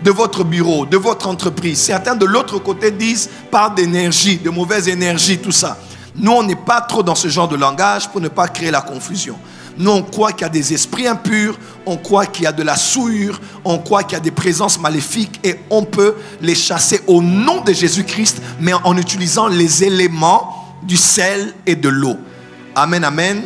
de votre bureau, de votre entreprise. Certains de l'autre côté disent par d'énergie, de mauvaise énergie, tout ça. Nous, on n'est pas trop dans ce genre de langage pour ne pas créer la confusion. Nous, on croit qu'il y a des esprits impurs, on croit qu'il y a de la souillure, on croit qu'il y a des présences maléfiques et on peut les chasser au nom de Jésus-Christ, mais en utilisant les éléments du sel et de l'eau. Amen, amen.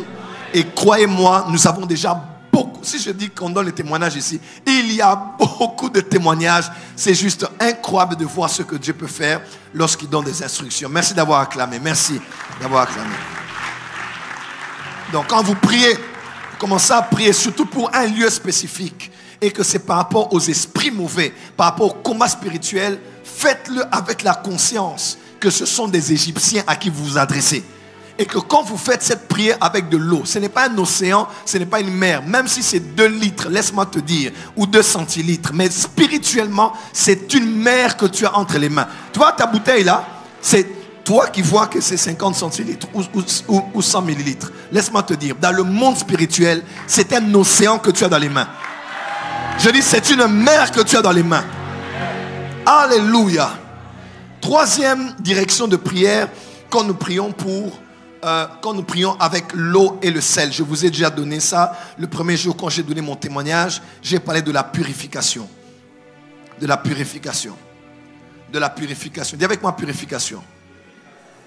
Et croyez-moi, nous avons déjà beaucoup, si je dis qu'on donne les témoignages ici, il y a beaucoup de témoignages. C'est juste incroyable de voir ce que Dieu peut faire lorsqu'il donne des instructions. Merci d'avoir acclamé. Merci d'avoir acclamé. Donc quand vous priez, commencez à prier surtout pour un lieu spécifique et que c'est par rapport aux esprits mauvais, par rapport au combat spirituel, faites-le avec la conscience que ce sont des Égyptiens à qui vous vous adressez. Et que quand vous faites cette prière avec de l'eau, ce n'est pas un océan, ce n'est pas une mer, même si c'est 2 litres, laisse-moi te dire, ou 2 centilitres, mais spirituellement, c'est une mer que tu as entre les mains. Tu vois ta bouteille là, c'est toi qui vois que c'est 50 centilitres ou 100 millilitres. Laisse-moi te dire, dans le monde spirituel, c'est un océan que tu as dans les mains. Je dis, c'est une mer que tu as dans les mains. Alléluia. 3e direction de prière, quand nous prions avec l'eau et le sel. Je vous ai déjà donné ça. Le premier jour, quand j'ai donné mon témoignage, j'ai parlé de la purification. De la purification. De la purification. Dis avec moi purification.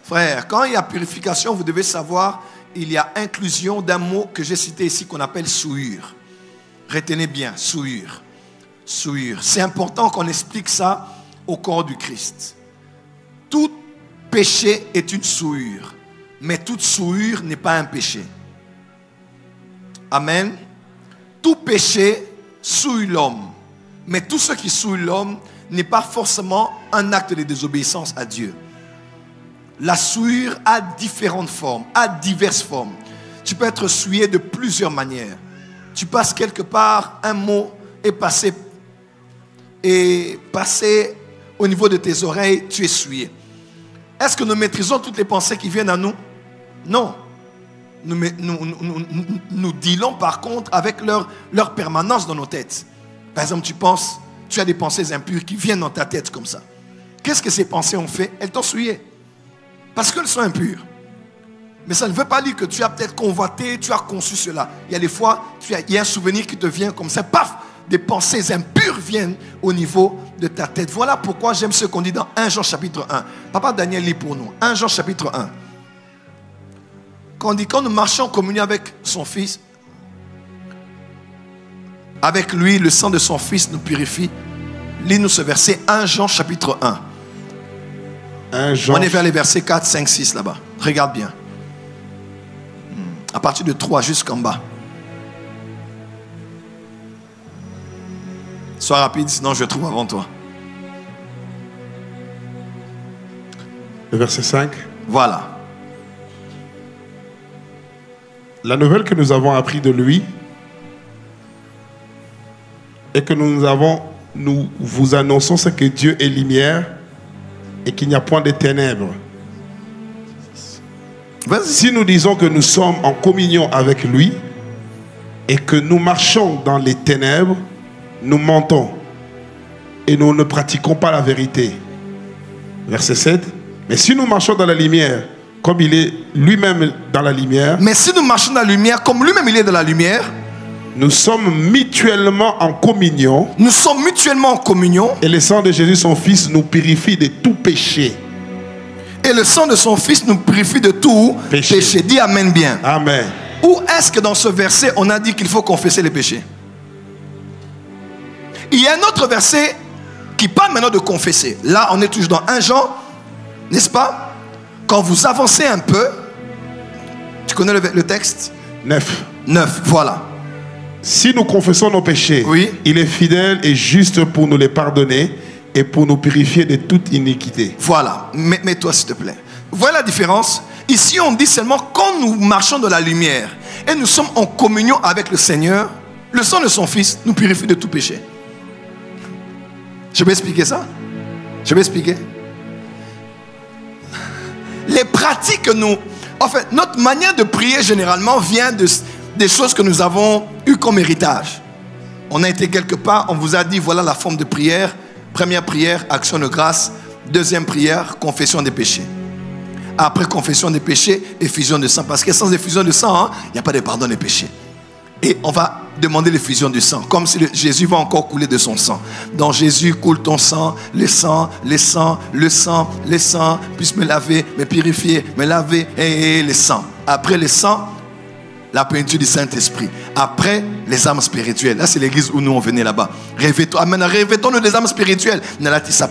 Frère, quand il y a purification, vous devez savoir, il y a inclusion d'un mot que j'ai cité ici qu'on appelle souillure. Retenez bien, souillure. Souillure. C'est important qu'on explique ça au corps du Christ. Tout péché est une souillure. Mais toute souillure n'est pas un péché. Amen. Tout péché souille l'homme. Mais tout ce qui souille l'homme n'est pas forcément un acte de désobéissance à Dieu. La souillure a différentes formes, a diverses formes. Tu peux être souillé de plusieurs manières. Tu passes quelque part, un mot est passé au niveau de tes oreilles, tu es souillé. Est-ce que nous maîtrisons toutes les pensées qui viennent à nous? Non. Nous dealons par contre avec leur permanence dans nos têtes. Par exemple, tu as des pensées impures qui viennent dans ta tête comme ça. Qu'est-ce que ces pensées ont fait? Elles t'ont souillé. Parce qu'elles sont impures. Mais ça ne veut pas dire que tu as peut-être convoité, tu as conçu cela. Il y a des fois, il y a un souvenir qui te vient comme ça. Paf! Des pensées impures viennent au niveau de ta tête. Voilà pourquoi j'aime ce qu'on dit dans 1 Jean chapitre 1. Papa Daniel lit pour nous. 1 Jean chapitre 1. Quand on dit quand nous marchons en communion avec son Fils, avec lui, le sang de son Fils nous purifie. Lis-nous ce verset, 1 Jean chapitre 1. 1 Jean. On est vers les versets 4, 5, 6 là-bas. Regarde bien. À partir de 3 jusqu'en bas. Sois rapide, sinon je trouve avant toi. Le verset 5. Voilà. La nouvelle que nous avons appris de lui et que nous vous annonçons, c'est que Dieu est lumière et qu'il n'y a point de ténèbres. Si nous disons que nous sommes en communion avec lui et que nous marchons dans les ténèbres, nous mentons et nous ne pratiquons pas la vérité. Verset 7. Mais si nous marchons dans la lumière, comme il est lui-même dans la lumière. Mais si nous marchons dans la lumière, comme lui-même il est dans la lumière. Nous sommes mutuellement en communion. Nous sommes mutuellement en communion. Et le sang de Jésus, son Fils, nous purifie de tout péché. Et le sang de son Fils nous purifie de tout péché. Dis Amen bien. Amen. Où est-ce que dans ce verset, on a dit qu'il faut confesser les péchés? Il y a un autre verset qui parle maintenant de confesser. Là, on est toujours dans 1 Jean, n'est-ce pas? Quand vous avancez un peu, tu connais le texte? 9. 9, voilà. Si nous confessons nos péchés, oui, il est fidèle et juste pour nous les pardonner et pour nous purifier de toute iniquité. Voilà, mets-toi s'il te plaît. Voilà la différence. Ici, on dit seulement quand nous marchons dans la lumière et nous sommes en communion avec le Seigneur, le sang de son Fils nous purifie de tout péché. Je vais expliquer ça? Je vais expliquer. Les pratiques que nous... En fait, notre manière de prier généralement vient des choses que nous avons eues comme héritage. On a été quelque part, on vous a dit, voilà la forme de prière. Première prière, action de grâce. Deuxième prière, confession des péchés. Après confession des péchés, effusion de sang. Parce que sans effusion de sang, il n'y a pas de pardon des péchés. Et on va demander l'effusion du sang, comme si Jésus va encore couler de son sang. Donc Jésus, coule ton sang, le sang, puisse me laver, me purifier, me laver, et le sang. Après le sang, la plénitude du Saint-Esprit. Après, les âmes spirituelles. Là, c'est l'église où nous on venait là-bas. Revêtons-nous des âmes spirituelles.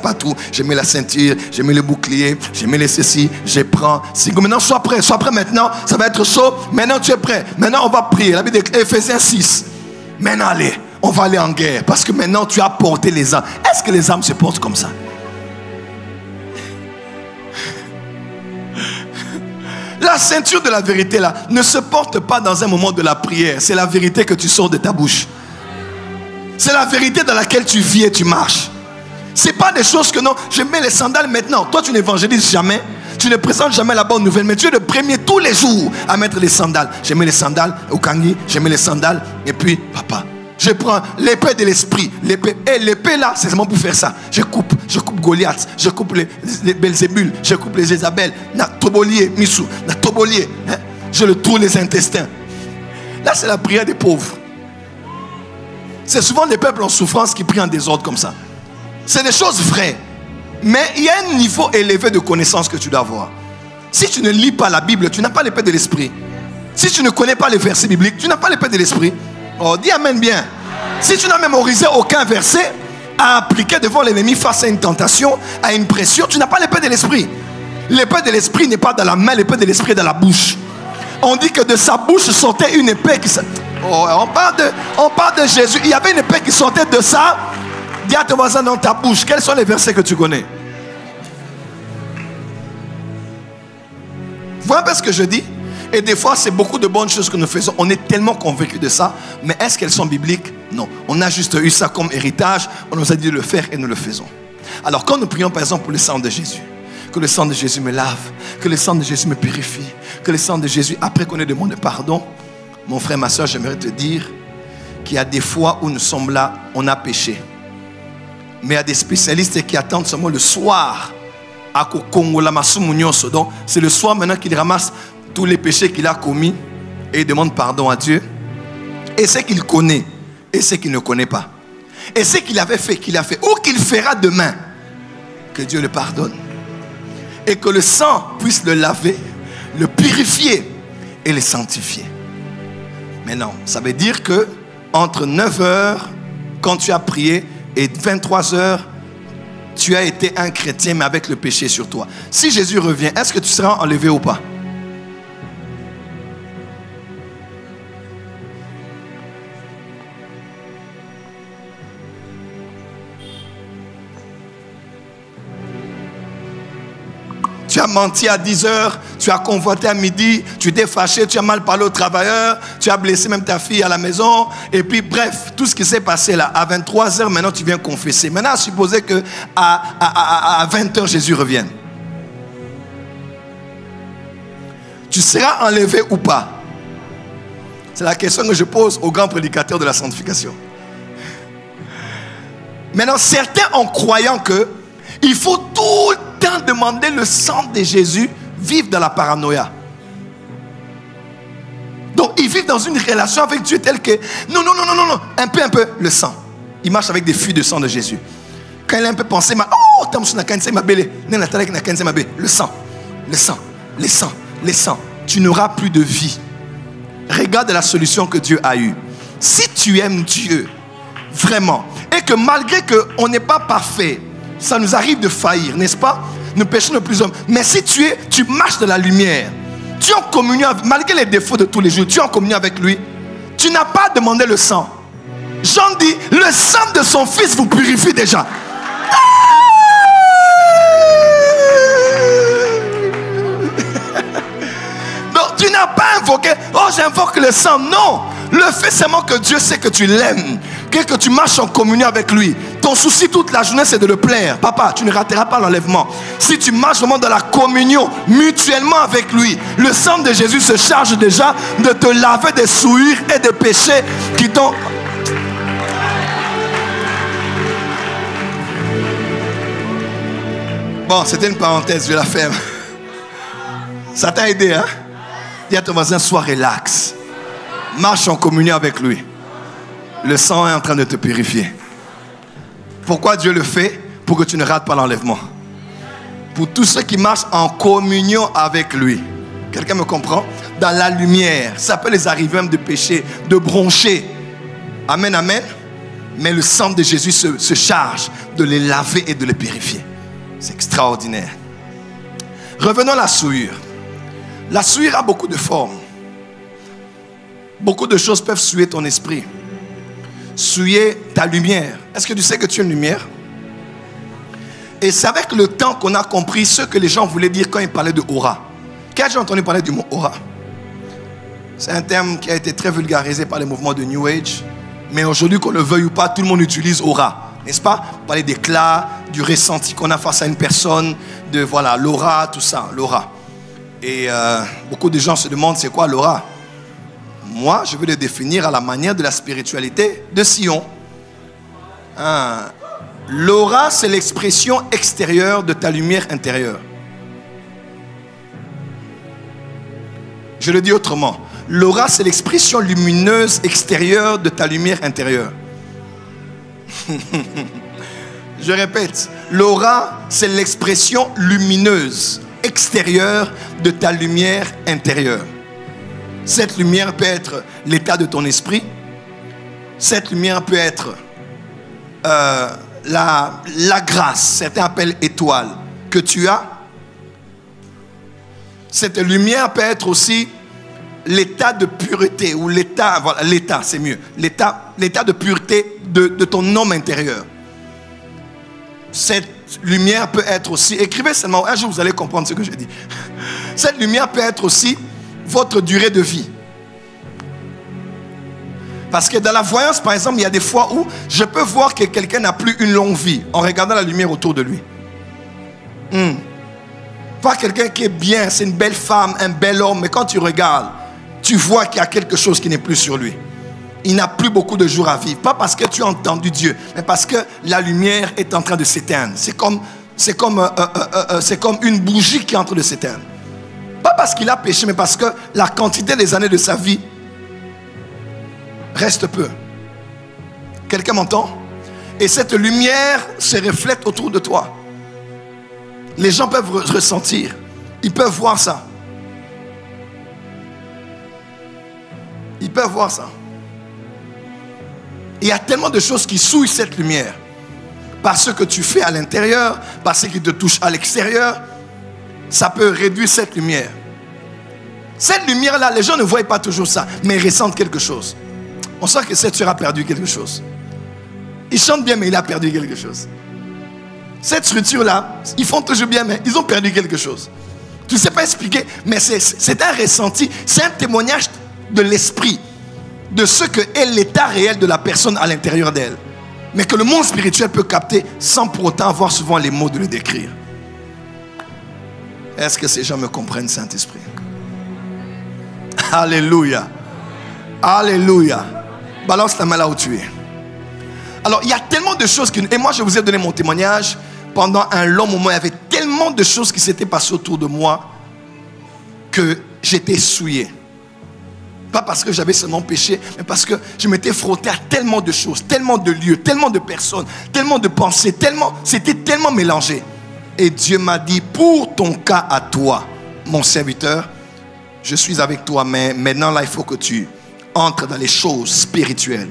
Pas tout. Je mets la ceinture, je mets le bouclier, je mets les ceci, je prends. Maintenant, sois prêt maintenant. Ça va être chaud. Maintenant, tu es prêt. Maintenant, on va prier. La Bible dit Éphésiens 6. Maintenant, allez, on va aller en guerre. Parce que maintenant, tu as porté les âmes. Est-ce que les âmes se portent comme ça? La ceinture de la vérité là ne se porte pas dans un moment de la prière. C'est la vérité que tu sors de ta bouche. C'est la vérité dans laquelle tu vis et tu marches. C'est pas des choses que non, je mets les sandales maintenant. Toi tu n'évangélises jamais. Tu ne présentes jamais la bonne nouvelle. Mais tu es le premier tous les jours à mettre les sandales. Je mets les sandales au Kangi. Je mets les sandales. Et puis papa, je prends l'épée de l'esprit. L'épée là, c'est seulement pour faire ça. Je coupe Goliath. Je coupe les Belzébul. Je coupe les Jézabel. Na tobolier, Missou. Na tobolier. Je le tourne les intestins. Là, c'est la prière des pauvres. C'est souvent des peuples en souffrance qui prient en désordre comme ça. C'est des choses vraies. Mais il y a un niveau élevé de connaissance que tu dois avoir. Si tu ne lis pas la Bible, tu n'as pas l'épée de l'esprit. Si tu ne connais pas les versets bibliques, tu n'as pas l'épée de l'esprit. Oh, dis amen bien. Si tu n'as mémorisé aucun verset à appliquer devant l'ennemi face à une tentation, à une pression, tu n'as pas l'épée de l'esprit. L'épée de l'esprit n'est pas dans la main, l'épée de l'esprit est dans la bouche. On dit que de sa bouche sortait une épée qui... Oh, on parle de Jésus. Il y avait une épée qui sortait de ça. Dis à ton voisin dans ta bouche. Quels sont les versets que tu connais? Vous voyez un peu ce que je dis? Et des fois, c'est beaucoup de bonnes choses que nous faisons. On est tellement convaincus de ça. Mais est-ce qu'elles sont bibliques? Non. On a juste eu ça comme héritage. On nous a dit de le faire et nous le faisons. Alors quand nous prions par exemple pour le sang de Jésus, que le sang de Jésus me lave, que le sang de Jésus me purifie, que le sang de Jésus, après qu'on ait demandé pardon, mon frère, ma soeur, j'aimerais te dire qu'il y a des fois où nous sommes là, on a péché. Mais il y a des spécialistes qui attendent seulement le soir. Donc c'est le soir maintenant qu'il ramasse tous les péchés qu'il a commis et il demande pardon à Dieu. Et ce qu'il connaît et ce qu'il ne connaît pas. Et ce qu'il avait fait, qu'il a fait, ou qu'il fera demain, que Dieu le pardonne. Et que le sang puisse le laver, le purifier et le sanctifier. Mais non, ça veut dire que entre 9h, quand tu as prié, et 23h, tu as été un chrétien, mais avec le péché sur toi. Si Jésus revient, est-ce que tu seras enlevé ou pas? Tu as menti à 10h, tu as convoité à midi, tu t'es fâché, tu as mal parlé aux travailleurs, tu as blessé même ta fille à la maison. Et puis bref, tout ce qui s'est passé là, à 23h, maintenant tu viens confesser. Maintenant, supposez que à 20h, Jésus revienne. Tu seras enlevé ou pas? C'est la question que je pose aux grands prédicateurs de la sanctification. Maintenant, certains en croyant que il faut tout le temps demander le sang de Jésus, vivent dans la paranoïa. Donc ils vivent dans une relation avec Dieu telle que non, un peu le sang. Il marche avec des fuites de sang de Jésus. Quand il a un peu pensé, le sang, tu n'auras plus de vie. Regarde la solution que Dieu a eue. Si tu aimes Dieu vraiment, et que malgré qu'on n'est pas parfait, ça nous arrive de faillir, n'est-ce pas? Nous péchons de plus hommes. Mais si tu marches dans la lumière, tu es en communion, malgré les défauts de tous les jours, tu es en communion avec lui, tu n'as pas demandé le sang. Jean dit, le sang de son fils vous purifie déjà. Donc tu n'as pas invoqué, oh j'invoque le sang, non. Le fait seulement que Dieu sait que tu l'aimes, que tu marches en communion avec lui. Ton souci toute la journée c'est de le plaire. Papa, tu ne rateras pas l'enlèvement. Si tu marches vraiment dans la communion mutuellement avec lui, le sang de Jésus se charge déjà de te laver des souillures et des péchés qui t'ont... Bon, c'était une parenthèse, je la ferme. Ça t'a aidé, hein? Dis à ton voisin, sois relax. Marche en communion avec lui. Le sang est en train de te purifier. Pourquoi Dieu le fait? Pour que tu ne rates pas l'enlèvement. Pour tous ceux qui marchent en communion avec lui. Quelqu'un me comprend? Dans la lumière. Ça peut les arriver même de pécher, de broncher. Amen, amen. Mais le sang de Jésus se charge de les laver et de les purifier. C'est extraordinaire. Revenons à la souillure. La souillure a beaucoup de formes. Beaucoup de choses peuvent souiller ton esprit. Souiller ta lumière. Est-ce que tu sais que tu es une lumière? Et c'est avec le temps qu'on a compris ce que les gens voulaient dire quand ils parlaient de aura. Qui a déjà entendu parler du mot aura? C'est un terme qui a été très vulgarisé par les mouvements de New Age. Mais aujourd'hui, qu'on le veuille ou pas, tout le monde utilise aura. N'est-ce pas? Parler d'éclat, du ressenti qu'on a face à une personne, de voilà, l'aura, tout ça, l'aura. Et beaucoup de gens se demandent c'est quoi l'aura? Moi, je vais le définir à la manière de la spiritualité de Sion. L'aura, c'est l'expression extérieure de ta lumière intérieure. Je le dis autrement. L'aura, c'est l'expression lumineuse extérieure de ta lumière intérieure. Je répète. L'aura, c'est l'expression lumineuse extérieure de ta lumière intérieure. Cette lumière peut être l'état de ton esprit. Cette lumière peut être la grâce, certains appellent étoile, que tu as. Cette lumière peut être aussi l'état de pureté, ou l'état, voilà, l'état, c'est mieux, l'état de pureté de ton homme intérieur. Cette lumière peut être aussi, écrivez seulement, un jour vous allez comprendre ce que je dis. Cette lumière peut être aussi votre durée de vie. Parce que dans la voyance, par exemple, il y a des fois où je peux voir que quelqu'un n'a plus une longue vie en regardant la lumière autour de lui. Pas quelqu'un qui est bien, c'est une belle femme, un bel homme, mais quand tu regardes, tu vois qu'il y a quelque chose qui n'est plus sur lui. Il n'a plus beaucoup de jours à vivre. Pas parce que tu as entendu Dieu, mais parce que la lumière est en train de s'éteindre. C'est comme une bougie qui est en train de s'éteindre. Pas parce qu'il a péché, mais parce que la quantité des années de sa vie reste peu. Quelqu'un m'entend? Et cette lumière se reflète autour de toi. Les gens peuvent ressentir. Ils peuvent voir ça. Ils peuvent voir ça. Il y a tellement de choses qui souillent cette lumière. Par ce que tu fais à l'intérieur, par ce qui te touche à l'extérieur, ça peut réduire cette lumière. Cette lumière-là, les gens ne voient pas toujours ça, mais ils ressentent quelque chose. On sent que cette soeur a perdu quelque chose. Il chante bien, mais il a perdu quelque chose. Cette structure-là, ils font toujours bien, mais ils ont perdu quelque chose. Tu ne sais pas expliquer, mais c'est un ressenti, c'est un témoignage de l'esprit, de ce que est l'état réel de la personne à l'intérieur d'elle. Mais que le monde spirituel peut capter sans pour autant avoir souvent les mots de le décrire. Est-ce que ces gens me comprennent, Saint-Esprit? Alléluia. Alléluia. Balance la main là où tu es. Alors, il y a tellement de choses qui... Et moi, je vous ai donné mon témoignage. Pendant un long moment, il y avait tellement de choses qui s'étaient passées autour de moi que j'étais souillé. Pas parce que j'avais seulement péché, mais parce que je m'étais frotté à tellement de choses, tellement de lieux, tellement de personnes, tellement de pensées, c'était tellement mélangé. Et Dieu m'a dit, pour ton cas à toi, mon serviteur, je suis avec toi, mais maintenant là, il faut que tu entres dans les choses spirituelles.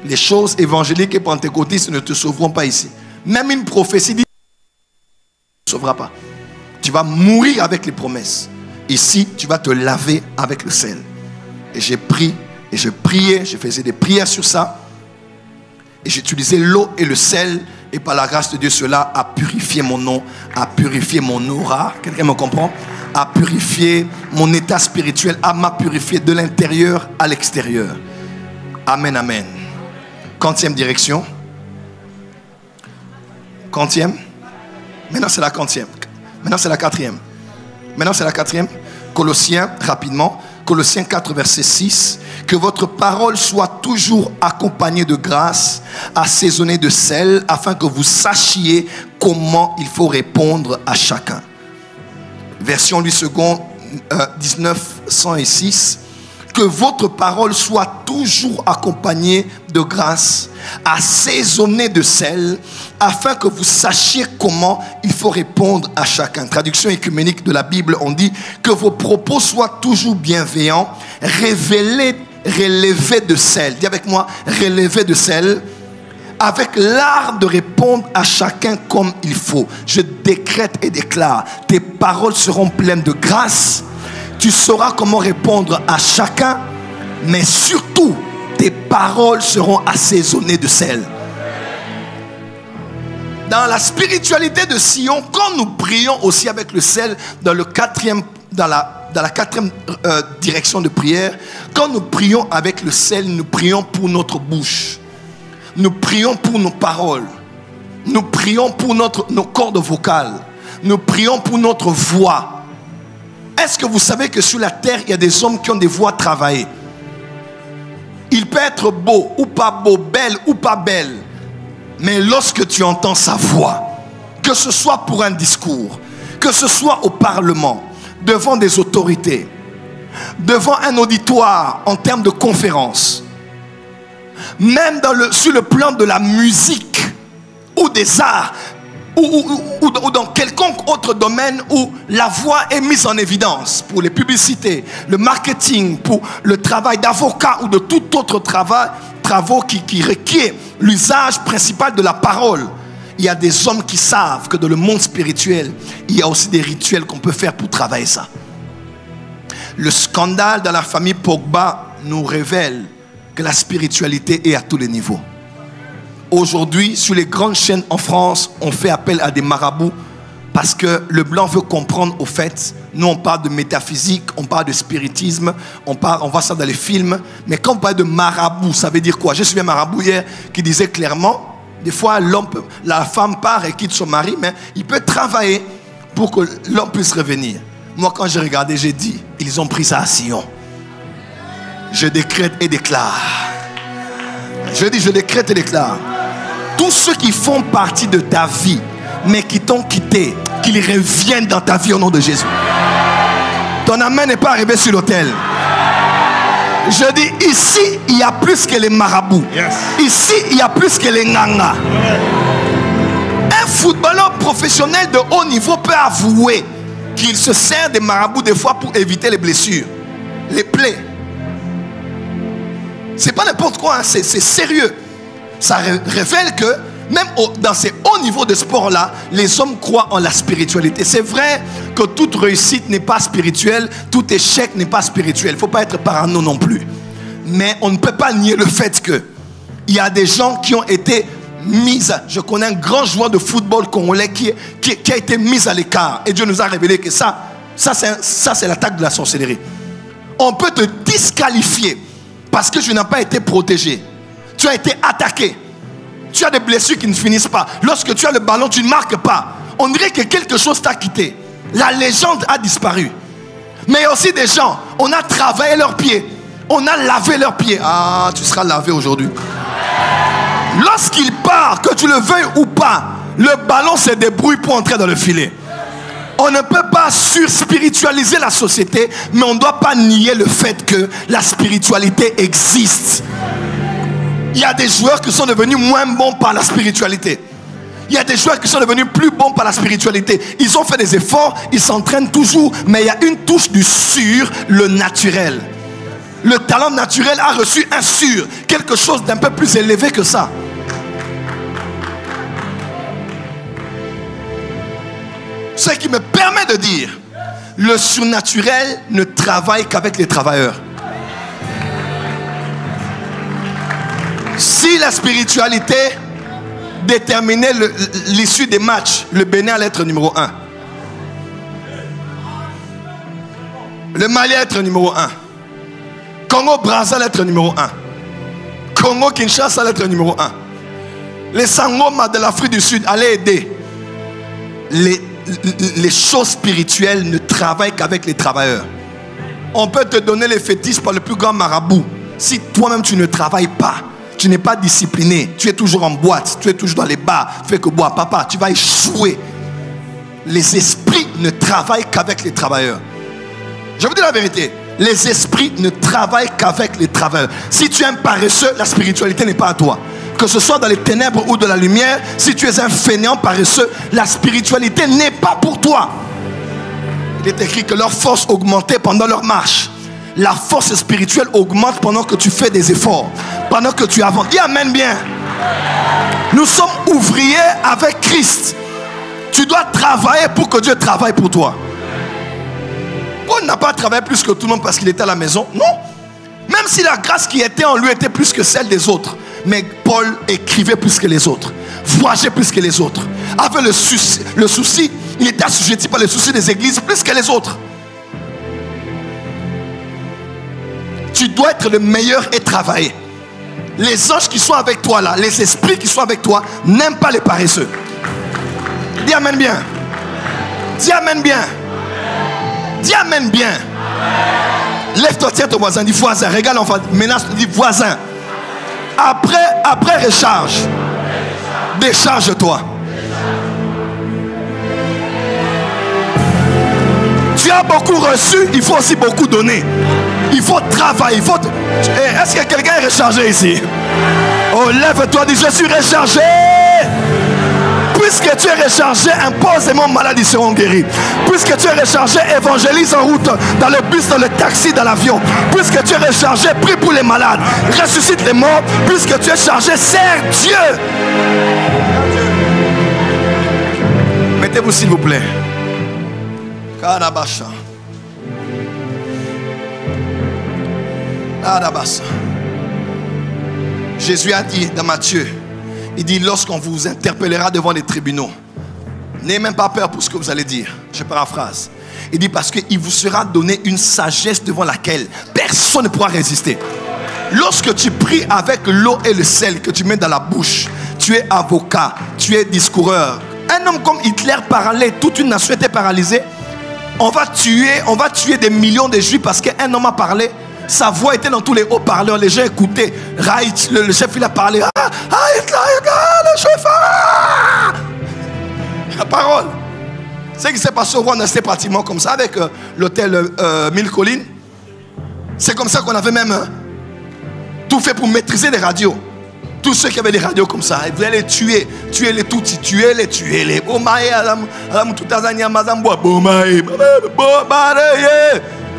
Les choses évangéliques et pentecôtistes ne te sauveront pas ici. Même une prophétie dit, ne te sauvera pas. Tu vas mourir avec les promesses. Ici, tu vas te laver avec le sel. Et j'ai pris, et je priais, je faisais des prières sur ça. Et j'utilisais l'eau et le sel. Et par la grâce de Dieu, cela a purifié mon nom, a purifié mon aura. Quelqu'un me comprend? A purifié mon état spirituel, m'a purifié de l'intérieur à l'extérieur. Amen, amen. Quantième direction. Quantième. Maintenant c'est la quantième. Maintenant c'est la quatrième. Maintenant c'est la quatrième. Colossiens, rapidement. Colossiens 4, verset 6. Que votre parole soit toujours accompagnée de grâce, assaisonnés de sel, afin que vous sachiez comment il faut répondre à chacun. Version Louis II, 1906. Que votre parole soit toujours accompagnée de grâce, assaisonnée de sel, afin que vous sachiez comment il faut répondre à chacun. Traduction écuménique de la Bible, on dit que vos propos soient toujours bienveillants, relevés de sel. Dis avec moi, relevés de sel, avec l'art de répondre à chacun comme il faut. Je décrète et déclare, tes paroles seront pleines de grâce. Tu sauras comment répondre à chacun, mais surtout, tes paroles seront assaisonnées de sel. Dans la spiritualité de Sion, quand nous prions aussi avec le sel, dans la quatrième direction de prière, quand nous prions avec le sel, nous prions pour notre bouche. Nous prions pour nos paroles. Nous prions pour nos cordes vocales. Nous prions pour notre voix. Est-ce que vous savez que sur la terre, il y a des hommes qui ont des voix travaillées? Il peut être beau ou pas beau, belle ou pas belle. Mais lorsque tu entends sa voix, que ce soit pour un discours, que ce soit au Parlement, devant des autorités, devant un auditoire en termes de conférence, même sur le plan de la musique ou des arts, ou dans quelconque autre domaine où la voix est mise en évidence, pour les publicités, le marketing, pour le travail d'avocat ou de tout autre travaux qui requiert l'usage principal de la parole. Il y a des hommes qui savent que dans le monde spirituel, il y a aussi des rituels qu'on peut faire pour travailler ça. Le scandale dans la famille Pogba nous révèle que la spiritualité est à tous les niveaux. Aujourd'hui, sur les grandes chaînes en France, on fait appel à des marabouts parce que le blanc veut comprendre au fait. Nous, on parle de métaphysique, on parle de spiritisme, on voit ça dans les films. Mais quand on parle de marabout, ça veut dire quoi? J'ai suivi un marabout hier qui disait clairement, des fois, la femme part et quitte son mari, mais il peut travailler pour que l'homme puisse revenir. Moi, quand j'ai regardé, j'ai dit, ils ont pris ça à Sion. Je décrète et déclare. Je dis, je décrète et déclare. Tous ceux qui font partie de ta vie, mais qui t'ont quitté, qu'ils reviennent dans ta vie au nom de Jésus. Ton amen n'est pas arrivé sur l'autel. Je dis, ici, il y a plus que les marabouts. Yes. Ici, il y a plus que les nganga. Un footballeur professionnel de haut niveau peut avouer qu'il se sert des marabouts des fois pour éviter les blessures, les plaies. C'est pas n'importe quoi, hein. C'est sérieux. Ça révèle que même dans ces hauts niveaux de sport-là, les hommes croient en la spiritualité. C'est vrai que toute réussite n'est pas spirituelle, tout échec n'est pas spirituel. Il ne faut pas être parano non plus. Mais on ne peut pas nier le fait qu'il y a des gens qui ont été mis... Je connais un grand joueur de football congolais qui a été mis à l'écart. Et Dieu nous a révélé que ça c'est l'attaque de la sorcellerie. On peut te disqualifier parce que tu n'as pas été protégé. Tu as été attaqué. Tu as des blessures qui ne finissent pas. Lorsque tu as le ballon, tu ne marques pas. On dirait que quelque chose t'a quitté. La légende a disparu. Mais il y a aussi des gens, on a travaillé leurs pieds. On a lavé leurs pieds. Ah, tu seras lavé aujourd'hui. Lorsqu'il part, que tu le veuilles ou pas, le ballon se débrouille pour entrer dans le filet. On ne peut pas surspiritualiser la société, mais on ne doit pas nier le fait que la spiritualité existe. Il y a des joueurs qui sont devenus moins bons par la spiritualité. Il y a des joueurs qui sont devenus plus bons par la spiritualité. Ils ont fait des efforts, ils s'entraînent toujours, mais il y a une touche du sur, le naturel. Le talent naturel a reçu un sur, quelque chose d'un peu plus élevé que ça. Ce qui me permet de dire, le surnaturel ne travaille qu'avec les travailleurs. Si la spiritualité déterminait l'issue des matchs, le Bénin allait être numéro 1. Le Mali allait être numéro 1. Congo-Brazza allait être numéro 1. Congo-Kinshasa allait être numéro 1. Les Sangoma de l'Afrique du Sud allaient aider. Les choses spirituelles ne travaillent qu'avec les travailleurs. On peut te donner les fétiches par le plus grand marabout. Si toi-même tu ne travailles pas, tu n'es pas discipliné, tu es toujours en boîte, tu es toujours dans les bars, tu fais que boire, papa, tu vas échouer. Les esprits ne travaillent qu'avec les travailleurs. Je vous dis la vérité. Les esprits ne travaillent qu'avec les travailleurs. Si tu es un paresseux, la spiritualité n'est pas à toi. Que ce soit dans les ténèbres ou de la lumière, si tu es un fainéant paresseux, la spiritualité n'est pas pour toi. Il est écrit que leur force augmentait pendant leur marche. La force spirituelle augmente pendant que tu fais des efforts, pendant que tu avances. Dis amen bien. Nous sommes ouvriers avec Christ. Tu dois travailler pour que Dieu travaille pour toi. Paul n'a pas travaillé plus que tout le monde parce qu'il était à la maison. Non. Même si la grâce qui était en lui était plus que celle des autres. Mais Paul écrivait plus que les autres. Voyageait plus que les autres. Avait le souci, il était assujetti par le souci des églises plus que les autres. Tu dois être le meilleur et travailler. Les anges qui sont avec toi là, les esprits qui sont avec toi, n'aiment pas les paresseux. Dis amen bien. Dis amen bien. Dis amen bien. Lève-toi, tiens ton voisin, dis voisin. Regarde l'enfant, menace, dis voisin. Après recharge. Décharge-toi. Tu as beaucoup reçu, il faut aussi beaucoup donner. Il faut travailler. Est-ce que quelqu'un est rechargé ici? Oh, lève-toi, dis je suis rechargé. Puisque tu es rechargé, impose les mots malades, ils seront guéris. Puisque tu es rechargé, évangélise en route, dans le bus, dans le taxi, dans l'avion. Puisque tu es rechargé, prie pour les malades, ressuscite les morts. Puisque tu es chargé, sers Dieu. Mettez-vous s'il vous plaît. Karabasha. Karabasha. Jésus a dit dans Matthieu, il dit lorsqu'on vous interpellera devant les tribunaux, n'ayez même pas peur pour ce que vous allez dire. Je paraphrase. Il dit parce qu'il vous sera donné une sagesse devant laquelle personne ne pourra résister. Lorsque tu pries avec l'eau et le sel que tu mets dans la bouche, tu es avocat, tu es discoureur. Un homme comme Hitler paralysé, toute une nation était paralysée. On va tuer des millions de juifs parce qu'un homme a parlé. Sa voix était dans tous les haut-parleurs. Les gens écoutaient. Reich, le chef, il a parlé. Hitler, le chef. La parole. C'est ce qui s'est passé au Rwanda, c'était pratiquement comme ça avec l'hôtel 1000 collines. C'est comme ça qu'on avait même tout fait pour maîtriser les radios. Tous ceux qui avaient des radios comme ça, ils voulaient les tuer. Tuer les Tutsis, tuer les.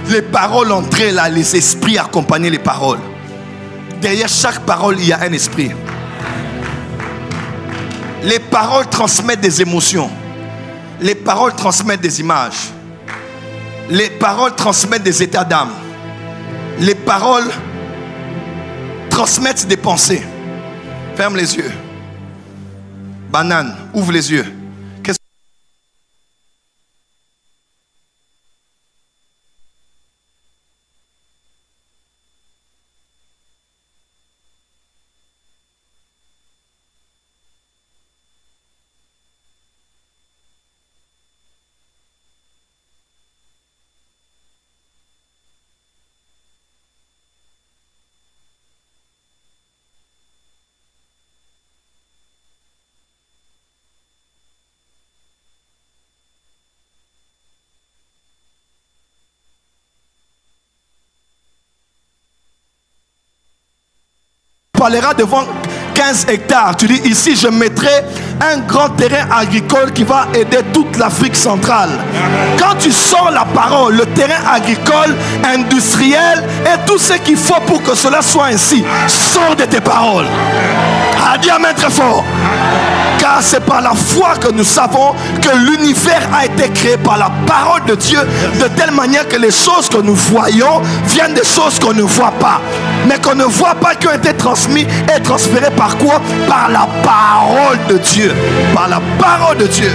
Les paroles entraient là, les esprits accompagnaient les paroles. Derrière chaque parole, il y a un esprit. Les paroles transmettent des émotions. Les paroles transmettent des images. Les paroles transmettent des états d'âme. Les paroles transmettent des pensées. Ferme les yeux. Banane, ouvre les yeux. Parlera devant 15 hectares. Tu dis ici je mettrai un grand terrain agricole qui va aider toute l'Afrique centrale. Quand tu sors la parole, le terrain agricole, industriel et tout ce qu'il faut pour que cela soit ainsi, sort de tes paroles. Dis amen très fort. Car c'est par la foi que nous savons que l'univers a été créé par la parole de Dieu, de telle manière que les choses que nous voyons viennent des choses qu'on ne voit pas, mais qu'on ne voit pas, qui ont été transmis et transférées par quoi? Par la parole de Dieu. Par la parole de Dieu.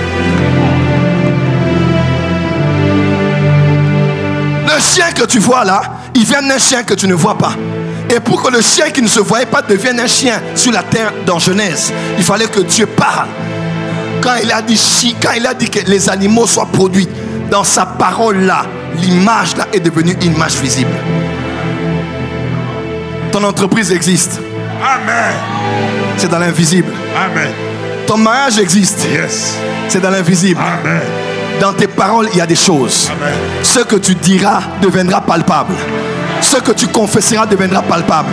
Le chien que tu vois là, il vient d'un chien que tu ne vois pas. Et pour que le chien qui ne se voyait pas devienne un chien sur la terre dans Genèse, il fallait que Dieu parle. Quand il a dit que les animaux soient produits, dans sa parole là, l'image là est devenue une image visible. Ton entreprise existe. Amen. C'est dans l'invisible. Amen. Ton mariage existe. Yes. C'est dans l'invisible. Amen. Dans tes paroles, il y a des choses. Amen. Ce que tu diras deviendra palpable. Ce que tu confesseras deviendra palpable.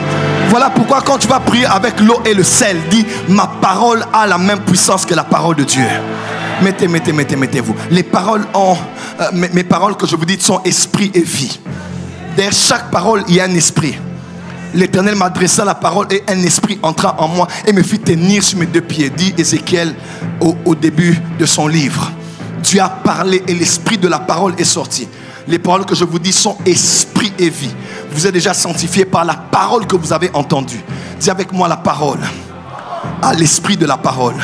Voilà pourquoi quand tu vas prier avec l'eau et le sel, dis, ma parole a la même puissance que la parole de Dieu. Mettez-vous. Les paroles ont, mes paroles que je vous dis sont esprit et vie. Derrière chaque parole, il y a un esprit. L'Éternel m'adressa la parole et un esprit entra en moi et me fit tenir sur mes deux pieds, dit Ézéchiel au début de son livre. Dieu a parlé et l'esprit de la parole est sorti. Les paroles que je vous dis sont esprit et vie. Vous êtes déjà sanctifiés par la parole que vous avez entendue. Dis avec moi la parole. À l'esprit de la parole.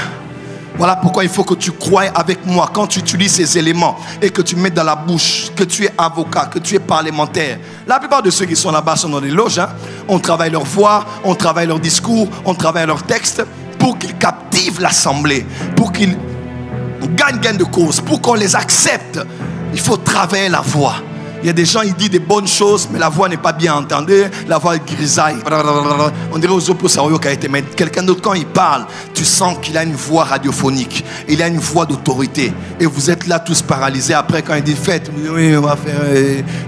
Voilà pourquoi il faut que tu croies avec moi. Quand tu utilises ces éléments et que tu mets dans la bouche, que tu es avocat, que tu es parlementaire. La plupart de ceux qui sont là-bas sont dans les loges. On travaille leur voix, on travaille leur discours, on travaille leur texte pour qu'ils captivent l'assemblée, pour qu'ils gagnent de cause, pour qu'on les accepte. Il faut travailler la voix. Il y a des gens, ils disent des bonnes choses, mais la voix n'est pas bien entendue. La voix grisaille. On dirait aux opposés qui a été. Mais quelqu'un d'autre, quand il parle, tu sens qu'il a une voix radiophonique. Il a une voix d'autorité. Et vous êtes là tous paralysés. Après, quand il dit faites, oui, on va faire.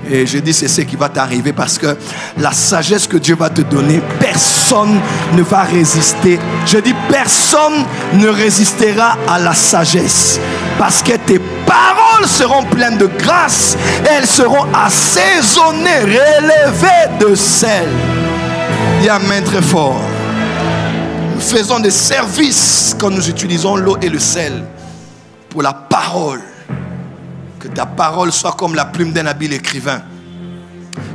Et je dis, c'est ce qui va t'arriver. Parce que la sagesse que Dieu va te donner, personne ne va résister. Je dis, personne ne résistera à la sagesse. Parce que tes paroles seront pleines de grâce et elles seront assaisonnées, relevées de sel. Dis amen très fort. Nous faisons des services quand nous utilisons l'eau et le sel pour la parole. Que ta parole soit comme la plume d'un habile écrivain.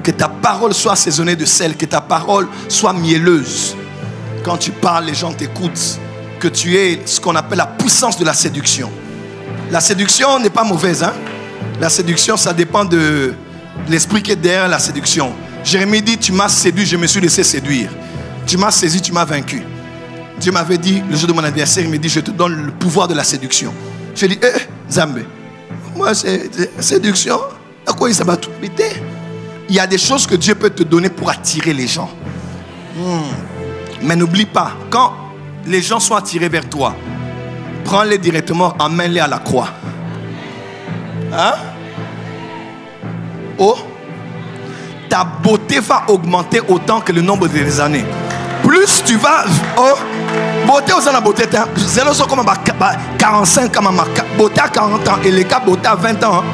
Que ta parole soit assaisonnée de sel. Que ta parole soit mielleuse. Quand tu parles, les gens t'écoutent. Que tu aies ce qu'on appelle la puissance de la séduction. La séduction n'est pas mauvaise. La séduction, ça dépend de l'esprit qui est derrière la séduction. Jérémie dit, tu m'as séduit, je me suis laissé séduire. Tu m'as saisi, tu m'as vaincu. Dieu m'avait dit, le jour de mon anniversaire, il me dit, je te donne le pouvoir de la séduction. Je dis, Zambé, moi c'est séduction. À quoi il s'abat tout? Il y a des choses que Dieu peut te donner pour attirer les gens. Mais n'oublie pas, quand les gens sont attirés vers toi, prends-les directement, emmène-les à la croix. Oh, ta beauté va augmenter autant que le nombre des années. Plus tu vas, beauté aux la beauté, zéro sont comme 45 comme beauté à 40 ans et les cas beauté à 20 ans.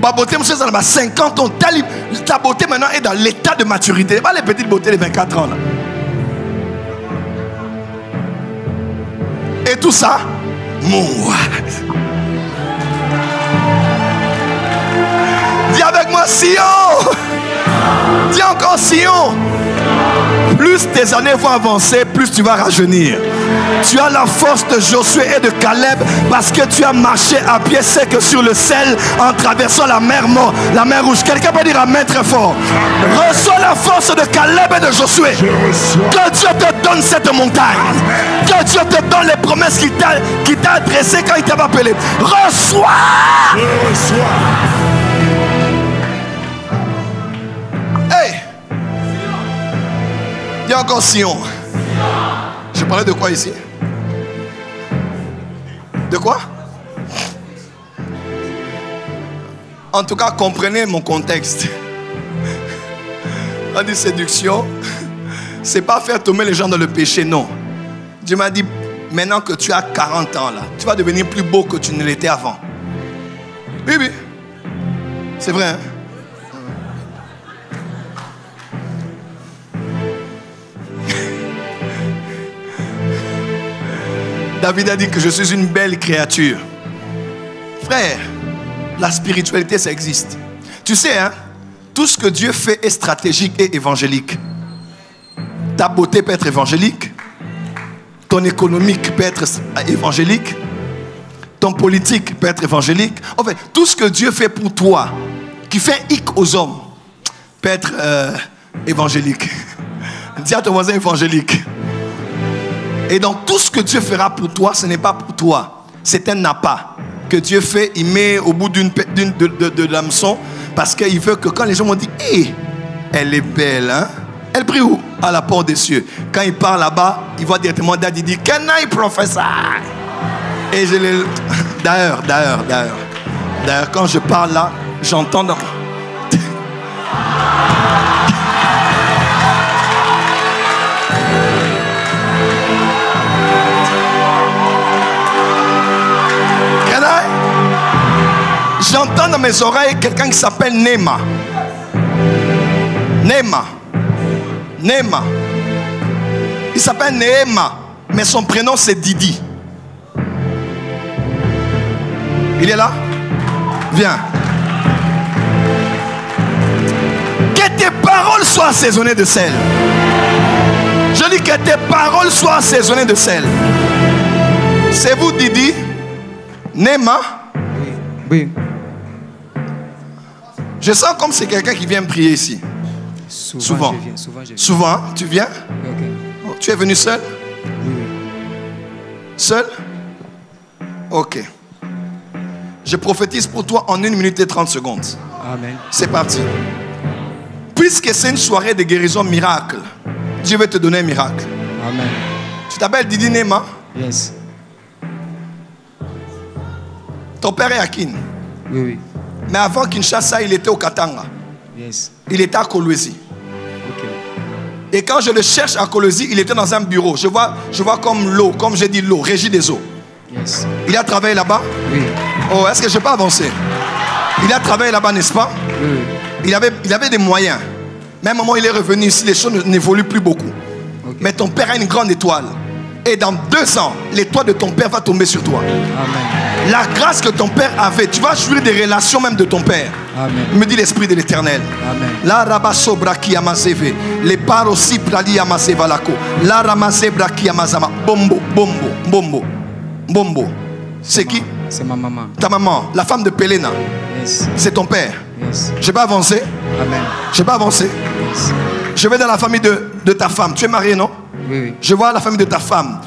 Ma beauté, monsieur, ça 50 ans. Ta beauté maintenant est dans l'état de maturité. Pas les petites beautés de 24 ans là. Et tout ça, moi. Dis avec moi, Sion. Dis encore, Sion. Plus tes années vont avancer, plus tu vas rajeunir. Tu as la force de Josué et de Caleb parce que tu as marché à pied sec sur le sel en traversant la mer morte, la mer rouge. Quelqu'un peut dire amen très fort. Reçois la force de Caleb et de Josué. Que Dieu te donne cette montagne. Que Dieu te donne les promesses qu'il t'a adressées quand il t'a appelé. Reçois. Je reçois. Hey. Il y a encore Sion. Je parlais de quoi ici? De quoi? En tout cas, comprenez mon contexte. On dit séduction. C'est pas faire tomber les gens dans le péché, non. Dieu m'a dit, maintenant que tu as 40 ans là, tu vas devenir plus beau que tu ne l'étais avant. Oui, oui. C'est vrai, hein? David a dit que je suis une belle créature. Frère, la spiritualité, ça existe. Tu sais, hein, tout ce que Dieu fait est stratégique et évangélique. Ta beauté peut être évangélique. Ton économique peut être évangélique. Ton politique peut être évangélique. En fait, tout ce que Dieu fait pour toi, qui fait hic aux hommes, peut être évangélique. Dis à ton voisin évangélique. Et donc tout ce que Dieu fera pour toi, ce n'est pas pour toi. C'est un appât que Dieu fait. Il met au bout de l'hameçon parce qu'il veut que quand les gens vont dire hey, elle est belle, hein? Elle prie où? À la porte des cieux. Quand il part là-bas, il voit directement Dad, il dit, can I prophesy? Et je l'ai... D'ailleurs, quand je parle là, j'entends dans... J'entends dans mes oreilles quelqu'un qui s'appelle Nema. Il s'appelle Nehema, mais son prénom c'est Didi. Il est là? Viens. Que tes paroles soient assaisonnées de sel. Je dis que tes paroles soient assaisonnées de sel. C'est vous, Didi? Nema? Oui. Je sens comme c'est quelqu'un qui vient me prier ici. Souvent. Je viens, souvent je viens. Souvent, tu viens? Ok. Oh, tu es venu seul? Oui. Seul? Ok. Je prophétise pour toi en 1 minute et 30 secondes. Amen. C'est parti. Puisque c'est une soirée de guérison miracle, Dieu veut te donner un miracle. Amen. Tu t'appelles Didi Nema? Yes. Ton père est à Kin. Oui, oui. Mais avant Kinshasa, il était au Katanga. Yes. Il était à Kolwezi. Ok. Et quand je le cherche à Kolwezi, il était dans un bureau. Je vois comme l'eau, comme j'ai dit l'eau, régie des eaux. Yes. Il a travaillé là-bas? Oui. Oh, est-ce que je peux avancer? Il a travaillé là-bas, n'est-ce pas? Oui, oui. Il avait des moyens. Mais à un moment, il est revenu ici, les choses n'évoluent plus beaucoup. Okay. Mais ton père a une grande étoile. Et dans 2 ans, l'étoile de ton père va tomber sur toi. Amen. La grâce que ton père avait, tu vas jouir des relations même de ton père. Amen. Me dit l'Esprit de l'Éternel. Amen. La rabaso braki amazeve, les parosi prali amazevalako, la ramase braki amazama, bombo, bombo, bombo, bombo. C'est qui? C'est ma maman. Ta maman, la femme de Pelena. Yes. C'est ton père. Yes. Je vais avancer. Amen. Je vais avancer. Yes. Je vais dans la famille de ta femme. Tu es marié, non? Oui, oui. Je vois la famille de ta femme.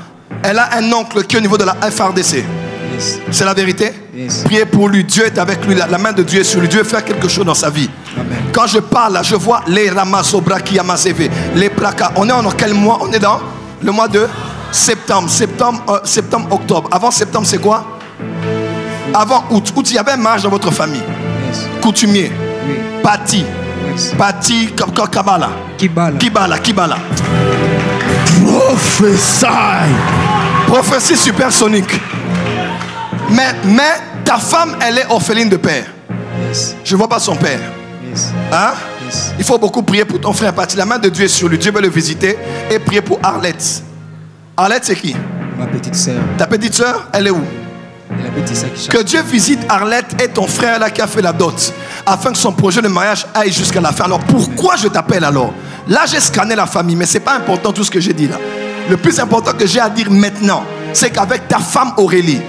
Elle a un oncle qui est au niveau de la FRDC. Yes. C'est la vérité? Yes. Priez pour lui. Dieu est avec lui. La main de Dieu est sur lui. Dieu veut faire quelque chose dans sa vie. Amen. Quand je parle là, je vois les Ramazobraki Yamazeve, les Praka. On est en quel mois? On est dans le mois de septembre. Septembre, octobre. Avant septembre, c'est quoi? Avant août. Août, il y avait un mariage dans votre famille. Yes. Coutumier. Oui. Pati. Yes. Pati, Kabala. Kibala. Kibala. Prophesy. Prophétie supersonique. Mais ta femme, elle est orpheline de père. Yes. Je ne vois pas son père. Yes. Hein? Yes. Il faut beaucoup prier pour ton frère Pati. La main de Dieu est sur lui. Dieu veut le visiter. Et prier pour Arlette. Arlette, c'est qui? Ma petite sœur. Ta petite soeur, elle est où? Elle habite ici qui Que Dieu visite Arlette et ton frère là qui a fait la dot, afin que son projet de mariage aille jusqu'à la fin. Alors pourquoi je t'appelle alors? Là j'ai scanné la famille, mais c'est pas important tout ce que j'ai dit là. Le plus important que j'ai à dire maintenant, c'est qu'avec ta femme Aurélie,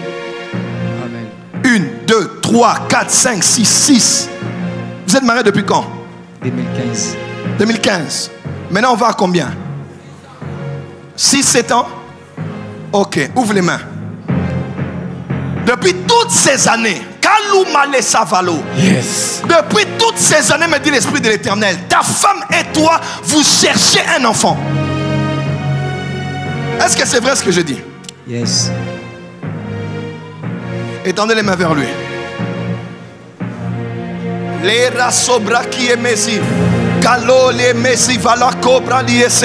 Amen. 1, 2, 3, 4, 5, 6, 6. Vous êtes mariés depuis quand? 2015. 2015. Maintenant on va à combien? 6, 7 ans? Ok, ouvre les mains. Depuis toutes ces années, Yes. depuis toutes ces années, me dit l'Esprit de l'Éternel, ta femme et toi, vous cherchez un enfant. Est-ce que c'est vrai ce que je dis? Yes. Étendez les mains vers lui. Les rasobra qui est messi, calo les messi vala cobra liese.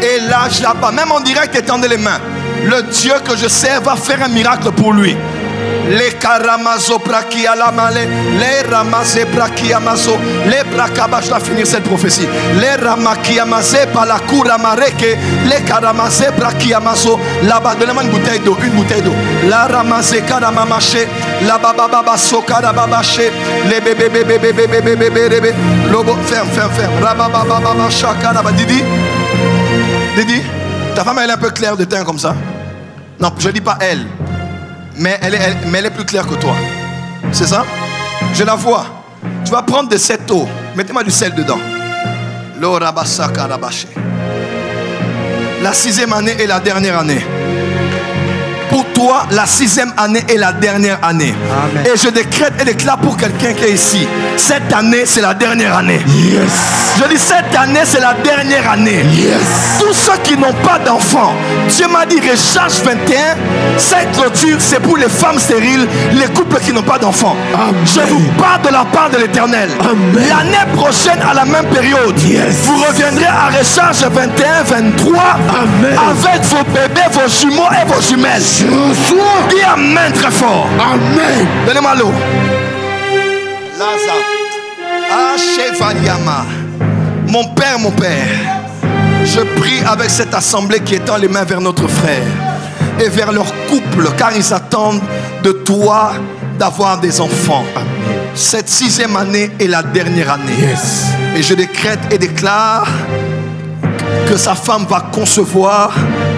Et là, là-bas, même en direct, étendez les mains. Le Dieu que je sers va faire un miracle pour lui. Les karamazo braki alamale, les ramazé braki amazo, les brakaba, je dois finir cette prophétie. Les ramaki amazé par la coura mareke, les karamazé braki amazo, là-bas, donnez-moi une bouteille d'eau, La ramazé karamamaché, la bababa sokarababaché, les bébé, lobo, ferme, rabababa shakaraba. Didi, ta femme elle est un peu claire de teint comme ça? Non, je dis pas elle. Mais elle est plus claire que toi. C'est ça? Je la vois. Tu vas prendre de cette eau. Mettez-moi du sel dedans. La 6e année et la dernière année. Pour toi, la 6e année est la dernière année. Amen. Et je décrète et déclare pour quelqu'un qui est ici, cette année, c'est la dernière année. Yes. Je dis, cette année, c'est la dernière année. Yes. Tous ceux qui n'ont pas d'enfants, Dieu m'a dit, Recharge 21, cette clôture, c'est pour les femmes stériles, les couples qui n'ont pas d'enfants. Je vous parle de la part de l'Éternel. L'année prochaine, à la même période, yes, vous reviendrez à Recharge 21, 23, amen, avec vos bébés, vos jumeaux et vos jumelles. Dis amen très fort. Amen. Donnez-moi l'eau. Chevaliama. Mon Père, je prie avec cette assemblée qui étend les mains vers notre frère et vers leur couple, car ils attendent de toi d'avoir des enfants. Amen. Cette 6e année est la dernière année. Yes. Et je décrète et déclare que sa femme va concevoir.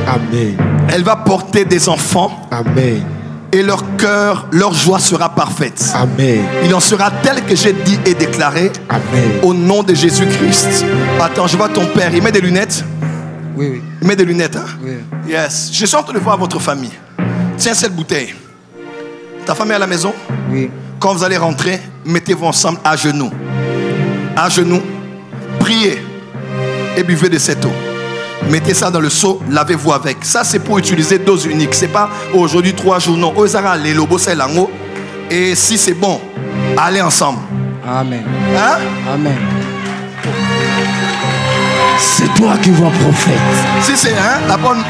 Amen. Elle va porter des enfants. Amen. Et leur cœur, leur joie sera parfaite. Amen. Il en sera tel que j'ai dit et déclaré. Amen. Au nom de Jésus-Christ. Attends, je vois ton père. Il met des lunettes. Oui, oui. Il met des lunettes, hein? Oui. Yes. Je suis en train de voir votre famille. Tiens cette bouteille. Ta famille est à la maison? Oui. Quand vous allez rentrer, mettez-vous ensemble à genoux. À genoux. Priez. Et buvez de cette eau. Mettez ça dans le seau, lavez-vous avec. Ça, c'est pour utiliser dose unique. C'est pas aujourd'hui 3 jours. Non. Et si c'est bon, allez ensemble. Amen. Hein? Amen. C'est toi qui vois prophète. Si c'est la bonne.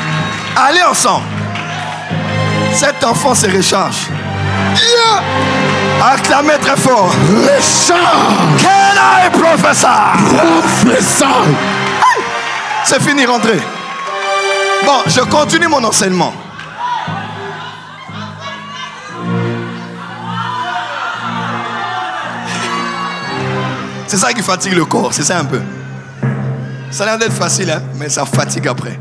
Allez ensemble. Cet enfant se recharge. Yeah! Acclamez très fort. Recharge. Can I prophesy? Prophesy. C'est fini, rentrez. Bon, je continue mon enseignement. C'est ça qui fatigue le corps, c'est ça un peu. Ça a l'air d'être facile, hein, mais ça fatigue après.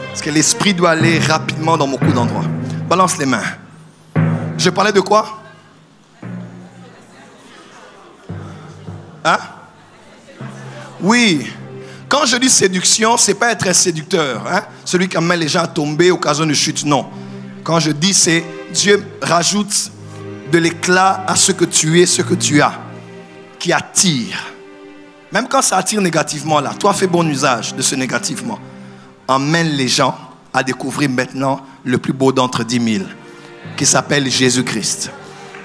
Parce que l'esprit doit aller rapidement dans beaucoup d'endroits. Balance les mains. Je parlais de quoi? Hein? Oui. Quand je dis séduction, ce n'est pas être un séducteur, hein? Celui qui amène les gens à tomber, occasion de chute, non. Quand je dis, c'est Dieu rajoute de l'éclat à ce que tu es, ce que tu as, qui attire. Même quand ça attire négativement, là, toi fais bon usage de ce négativement. Emmène les gens à découvrir maintenant le plus beau d'entre 10 000, qui s'appelle Jésus-Christ.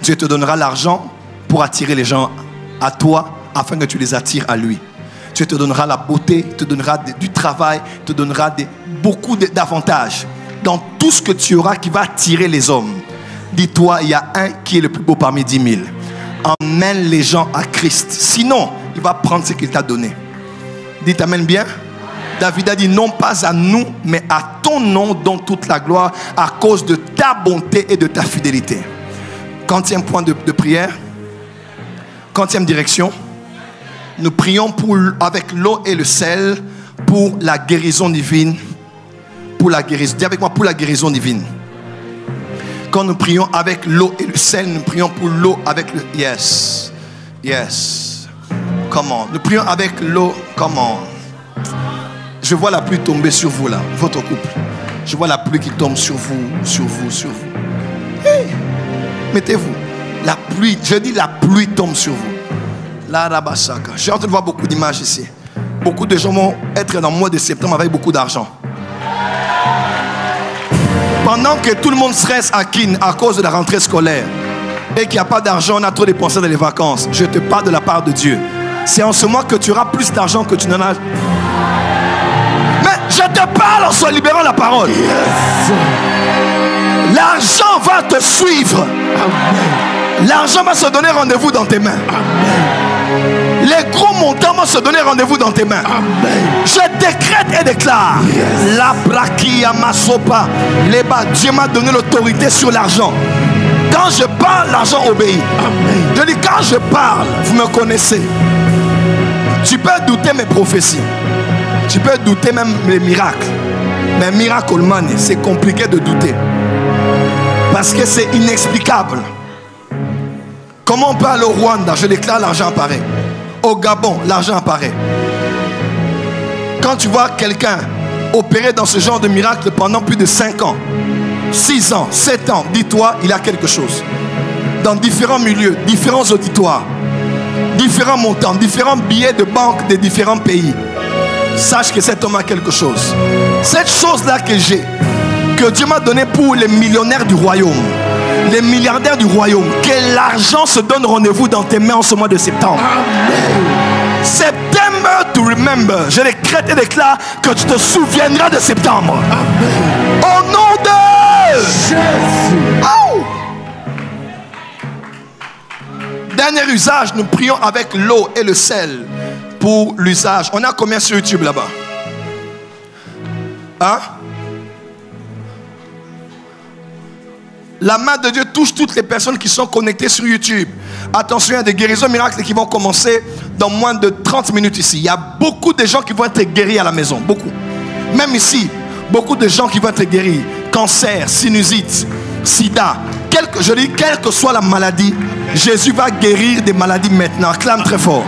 Dieu te donnera l'argent pour attirer les gens à toi, afin que tu les attires à lui. Dieu te donnera la beauté, te donnera du travail, te donnera beaucoup d'avantages dans tout ce que tu auras qui va attirer les hommes. Dis-toi, il y a un qui est le plus beau parmi 10 000. Emmène les gens à Christ. Sinon, il va prendre ce qu'il t'a donné. Dis, t'amènes bien? David a dit, non pas à nous, mais à ton nom donne toute la gloire à cause de ta bonté et de ta fidélité. Quantième point de prière. Quantième direction. Nous prions avec l'eau et le sel pour la guérison divine. Pour la guérison. Dis avec moi, pour la guérison divine. Quand nous prions avec l'eau et le sel, nous prions pour l'eau avec le... Yes. Yes. Comment? Nous prions avec l'eau. Comment? Je vois la pluie tomber sur vous là, votre couple. Je vois la pluie qui tombe sur vous, sur vous, sur vous. Hey, mettez-vous. La pluie, je dis la pluie tombe sur vous. La rabasaka. Je suis en train de voir beaucoup d'images ici. Beaucoup de gens vont être dans le mois de septembre avec beaucoup d'argent. Pendant que tout le monde stresse à Kin à cause de la rentrée scolaire et qu'il n'y a pas d'argent, on a trop dépensé dans les vacances. Je te parle de la part de Dieu. C'est en ce mois que tu auras plus d'argent que tu n'en as. Mais je te parle en se libérant la parole. L'argent va te suivre. L'argent va se donner rendez-vous dans tes mains. Les gros montants vont se donner rendez-vous dans tes mains. Amen. Je décrète et déclare. Yes. La braquilla masopa. Dieu m'a donné l'autorité sur l'argent. Quand je parle, l'argent obéit. Amen. Je dis quand je parle, vous me connaissez. Tu peux douter mes prophéties. Tu peux douter même les miracles. Mais miracle man, c'est compliqué de douter. Parce que c'est inexplicable. Comment on peut aller au Rwanda? Je déclare, l'argent apparaît. Au Gabon, l'argent apparaît. Quand tu vois quelqu'un opérer dans ce genre de miracle pendant plus de 5 ans, 6 ans, 7 ans, dis-toi, il y a quelque chose. Dans différents milieux, différents auditoires, différents montants, différents billets de banque de différents pays. Sache que cet homme a quelque chose. Cette chose-là que j'ai, que Dieu m'a donné pour les millionnaires du royaume, les milliardaires du royaume, que l'argent se donne rendez-vous dans tes mains en ce mois de septembre. Amen. September to remember. Je décrète et déclare que tu te souviendras de septembre. Amen. Au nom de Jésus. Oh. Dernier usage, nous prions avec l'eau et le sel pour l'usage. On a combien sur YouTube là-bas? Hein? La main de Dieu touche toutes les personnes qui sont connectées sur YouTube. Attention, il y a des guérisons miracles qui vont commencer dans moins de 30 minutes ici. Il y a beaucoup de gens qui vont être guéris à la maison. Beaucoup. Même ici, beaucoup de gens qui vont être guéris. Cancer, sinusite, sida. Je dis, quelle que soit la maladie, Jésus va guérir des maladies maintenant. Acclame très fort.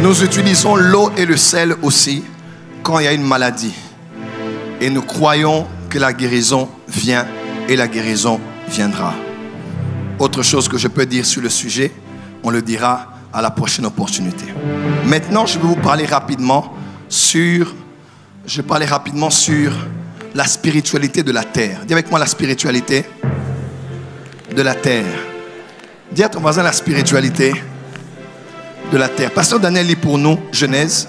Nous utilisons l'eau et le sel aussi quand il y a une maladie. Et nous croyons que la guérison vient et la guérison viendra. Autre chose que je peux dire sur le sujet, on le dira à la prochaine opportunité. Maintenant, je vais vous parler rapidement sur la spiritualité de la terre. Dis avec moi la spiritualité de la terre. Dis à ton voisin la spiritualité de la terre. Pasteur Daniel lit pour nous Genèse.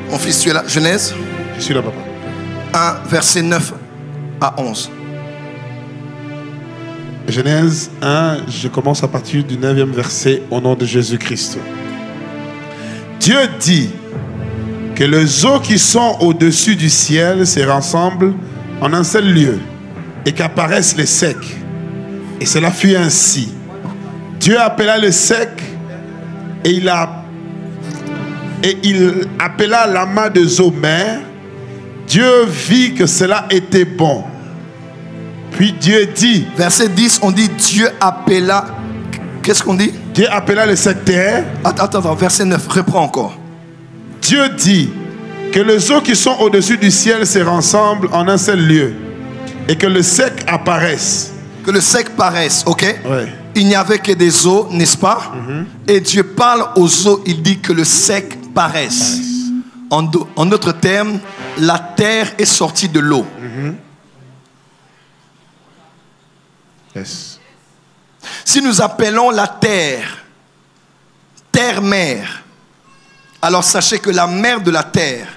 Mon fils, tu es là? Genèse? Je suis là, papa. 1, verset 9 à 11. Genèse 1, je commence à partir du 9e verset au nom de Jésus-Christ. Dieu dit que les eaux qui sont au-dessus du ciel se rassemblent en un seul lieu et qu'apparaissent les secs. Et cela fut ainsi. Dieu appela le sec et il appela l'amas des eaux mers. Dieu vit que cela était bon. Puis Dieu dit, verset 10, on dit Dieu appela. Qu'est-ce qu'on dit? Dieu appela le sec terre. Attends, verset 9, reprends encore. Dieu dit que les eaux qui sont au-dessus du ciel se rassemblent en un seul lieu et que le sec apparaisse. Que le sec paraisse, ok? Ouais. Il n'y avait que des eaux, n'est-ce pas? Et Dieu parle aux eaux, il dit que le sec paraisse. En d'autres termes, la terre est sortie de l'eau. Yes. Si nous appelons la terre, terre-mère, alors sachez que la mère de la terre,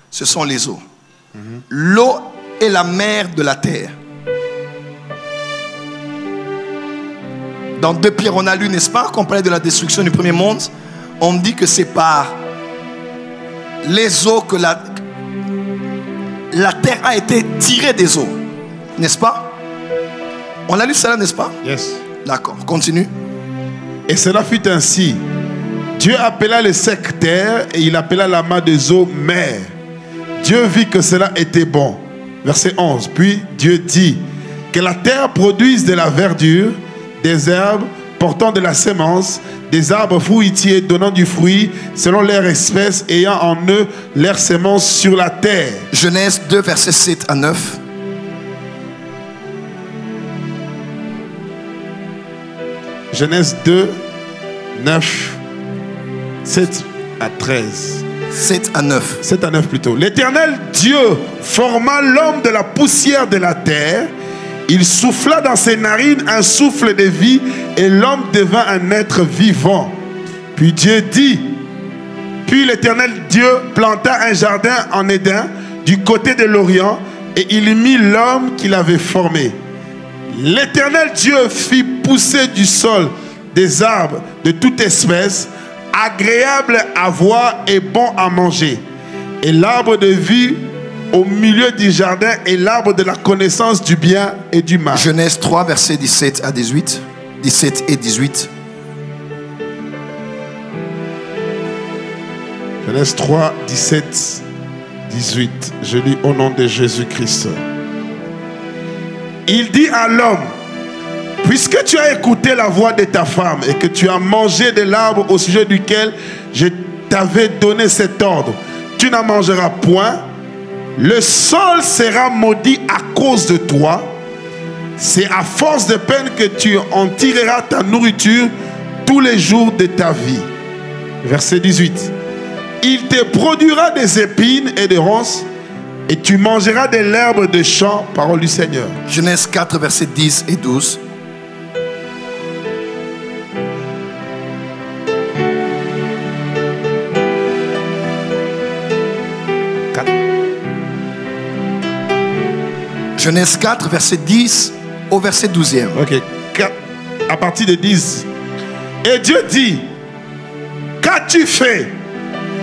ce sont les eaux. L'eau est la mère de la terre. Dans 2 Pierre, on a lu, n'est-ce pas, qu'on parlait de la destruction du premier monde. On dit que c'est par les eaux que la terre a été tirée des eaux. N'est-ce pas? On a lu cela, n'est-ce pas? Yes. D'accord, continue. Et cela fut ainsi. Dieu appela le sec terre et il appela l'amas des eaux mer. Dieu vit que cela était bon. Verset 11. Puis Dieu dit que la terre produise de la verdure, des herbes portant de la sémence, des arbres fruitiers donnant du fruit selon leur espèce, ayant en eux leur sémence sur la terre. Genèse 2, versets 7 à 9. Genèse 2, 9, 7 à 13. 7 à 9. 7 à 9 plutôt. L'Éternel Dieu forma l'homme de la poussière de la terre. Il souffla dans ses narines un souffle de vie et l'homme devint un être vivant. Puis Dieu dit, puis l'Éternel Dieu planta un jardin en Éden du côté de l'Orient et il y mit l'homme qu'il avait formé. L'Éternel Dieu fit pousser du sol des arbres de toute espèce, agréables à voir et bons à manger. Et l'arbre de vie au milieu du jardin et l'arbre de la connaissance du bien et du mal. Genèse 3, versets 17 à 18. 17 et 18. Genèse 3, 17, 18. Je lis au nom de Jésus-Christ. Il dit à l'homme: puisque tu as écouté la voix de ta femme et que tu as mangé de l'arbre au sujet duquel je t'avais donné cet ordre, tu n'en mangeras point. Le sol sera maudit à cause de toi. C'est à force de peine que tu en tireras ta nourriture tous les jours de ta vie. Verset 18. Il te produira des épines et des ronces, et tu mangeras de l'herbe de champ. Parole du Seigneur. Genèse 4, versets 10 et 12. Genèse 4, verset 10 au verset 12e. Ok, à partir de 10. Et Dieu dit: qu'as-tu fait?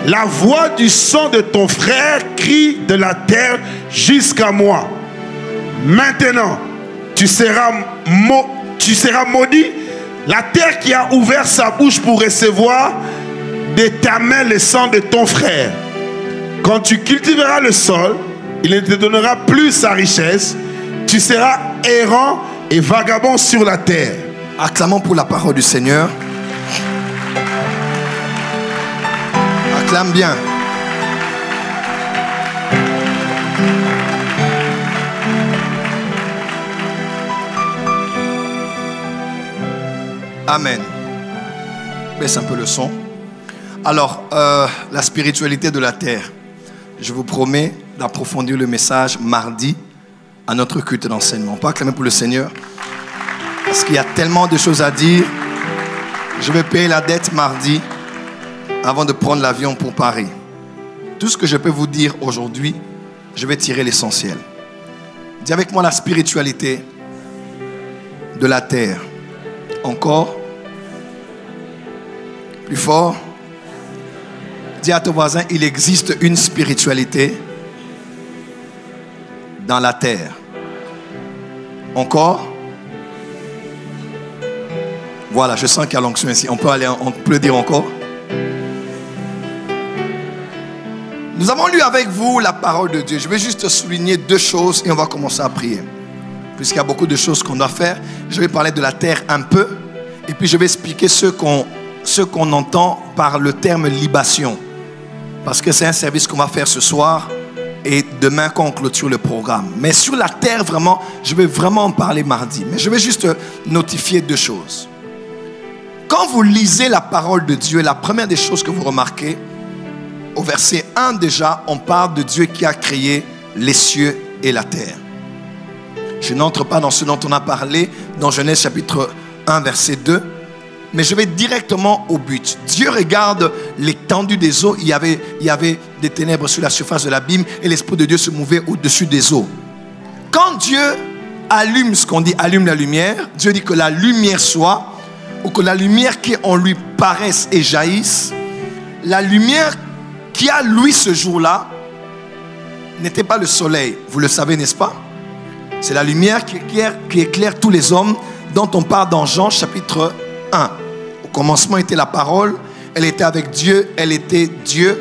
La voix du sang de ton frère crie de la terre jusqu'à moi. Maintenant, tu seras maudit. La terre qui a ouvert sa bouche pour recevoir de ta main le sang de ton frère. Quand tu cultiveras le sol, il ne te donnera plus sa richesse. Tu seras errant et vagabond sur la terre. Acclamons pour la parole du Seigneur. Acclame bien. Amen. Baisse un peu le son. Alors, la spiritualité de la terre. Je vous promets d'approfondir le message mardi à notre culte d'enseignement. On peut acclamer pour le Seigneur. Parce qu'il y a tellement de choses à dire. Je vais payer la dette mardi avant de prendre l'avion pour Paris. Tout ce que je peux vous dire aujourd'hui, je vais tirer l'essentiel. Dis avec moi la spiritualité de la terre. Encore. Plus fort. Dis à ton voisin, il existe une spiritualité dans la terre. Encore. Voilà, je sens qu'il y a l'onction ici. On peut le dire encore. Nous avons lu avec vous la parole de Dieu. Je vais juste souligner deux choses et on va commencer à prier. Puisqu'il y a beaucoup de choses qu'on doit faire, je vais parler de la terre un peu. Et puis je vais expliquer ce qu'on entend par le terme libation. Parce que c'est un service qu'on va faire ce soir et demain quand on clôture le programme. Mais sur la terre, vraiment, je vais vraiment en parler mardi. Mais je vais juste notifier deux choses. Quand vous lisez la parole de Dieu, la première des choses que vous remarquez, au verset 1 déjà, on parle de Dieu qui a créé les cieux et la terre. Je n'entre pas dans ce dont on a parlé dans Genèse chapitre 1, verset 2. Mais je vais directement au but. Dieu regarde l'étendue des eaux. Il y avait des ténèbres sur la surface de l'abîme et l'Esprit de Dieu se mouvait au-dessus des eaux. Quand Dieu allume ce qu'on dit, allume la lumière, Dieu dit que la lumière soit, ou que la lumière qui en lui paraisse et jaillisse. La lumière qui a lui ce jour-là n'était pas le soleil. Vous le savez, n'est-ce pas? C'est la lumière qui éclaire tous les hommes dont on parle dans Jean chapitre 1. Au commencement était la parole, elle était avec Dieu, elle était Dieu.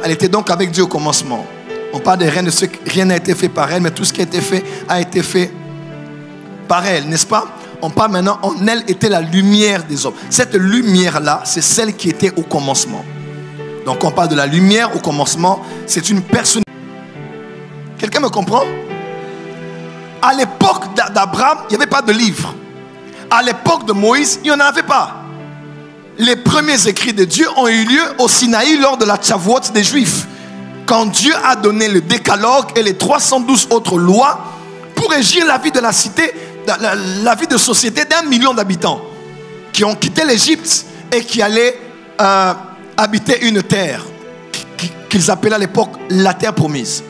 Elle était donc avec Dieu au commencement. On parle de rien n'a été fait par elle, mais tout ce qui a été fait par elle, n'est-ce pas? On parle maintenant, en elle était la lumière des hommes. Cette lumière-là, c'est celle qui était au commencement. Donc on parle de la lumière au commencement, c'est une personne. Quelqu'un me comprend? À l'époque d'Abraham, il n'y avait pas de livre. À l'époque de Moïse, il n'y en avait pas. Les premiers écrits de Dieu ont eu lieu au Sinaï lors de la Tchavot des Juifs. Quand Dieu a donné le décalogue et les 312 autres lois pour régir la vie de la cité, la vie de société d'1 million d'habitants qui ont quitté l'Égypte et qui allaient habiter une terre qu'ils appelaient à l'époque la terre promise.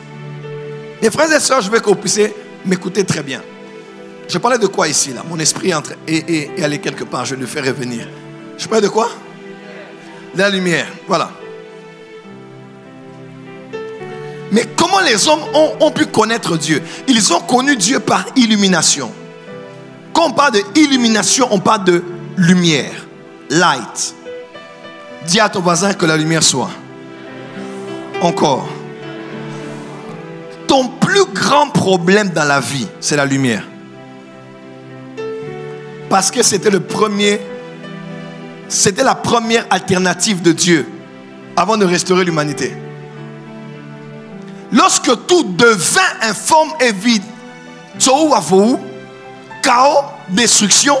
Mes frères et sœurs, je veux que vous puissiez m'écouter très bien. Je parlais de quoi ici là? Mon esprit entre et aller quelque part, je le fais revenir. Je parlais de quoi? De la lumière, voilà. Mais comment les hommes ont pu connaître Dieu? Ils ont connu Dieu par illumination. Quand on parle d'illumination, on parle de lumière. Light. Dis à ton voisin que la lumière soit. Encore. Ton plus grand problème dans la vie, c'est la lumière. Parce que c'était la première alternative de Dieu avant de restaurer l'humanité. Lorsque tout devint informe et vide, chaos, destruction,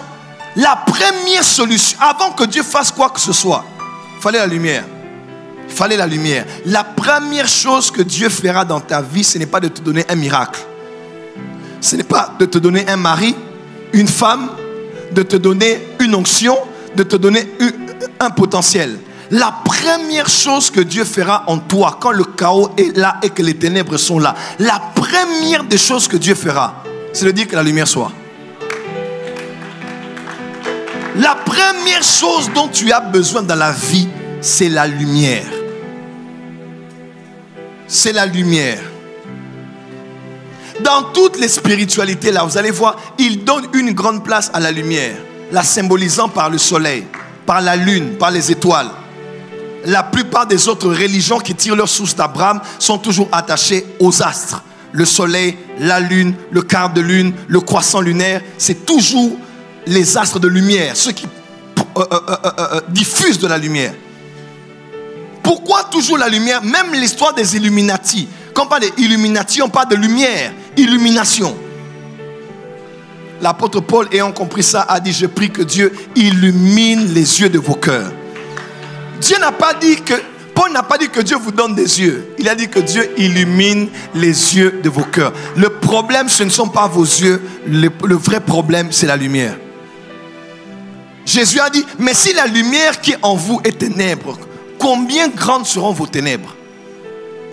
la première solution, avant que Dieu fasse quoi que ce soit, il fallait la lumière. Il fallait la lumière. La première chose que Dieu fera dans ta vie, ce n'est pas de te donner un miracle. Ce n'est pas de te donner un mari, une femme, de te donner une onction, de te donner un potentiel. La première chose que Dieu fera en toi, quand le chaos est là et que les ténèbres sont là, la première des choses que Dieu fera, c'est de dire que la lumière soit. La première chose dont tu as besoin dans la vie, c'est la lumière. C'est la lumière. Dans toutes les spiritualités, là, vous allez voir, il donne une grande place à la lumière, la symbolisant par le soleil, par la lune, par les étoiles. La plupart des autres religions qui tirent leur source d'Abraham sont toujours attachées aux astres. Le soleil, la lune, le quart de lune, le croissant lunaire, c'est toujours les astres de lumière, ceux qui diffusent de la lumière. Pourquoi toujours la lumière? Même l'histoire des Illuminati. Quand on parle des Illuminati, on parle de lumière, illumination. L'apôtre Paul, ayant compris ça, a dit: je prie que Dieu illumine les yeux de vos cœurs. Dieu n'a pas dit que, Paul n'a pas dit que Dieu vous donne des yeux. Il a dit que Dieu illumine les yeux de vos cœurs. Le problème, ce ne sont pas vos yeux. Le vrai problème, c'est la lumière. Jésus a dit: mais si la lumière qui est en vous est ténèbres, combien grandes seront vos ténèbres?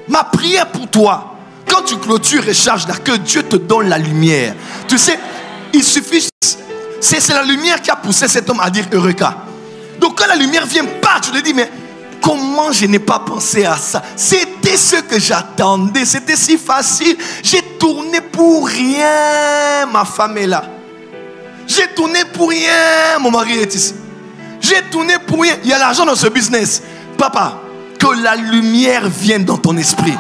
Ma prière pour toi, quand tu clôtures et charges là, que Dieu te donne la lumière. Tu sais, il suffit, c'est la lumière qui a poussé cet homme à dire Eureka. Donc quand la lumière vient, tu te dis: mais comment je n'ai pas pensé à ça? C'était ce que j'attendais, c'était si facile. J'ai tourné pour rien, ma femme est là. J'ai tourné pour rien, mon mari est ici. J'ai tourné pour rien. Il y a l'argent dans ce business. Papa, que la lumière vienne dans ton esprit.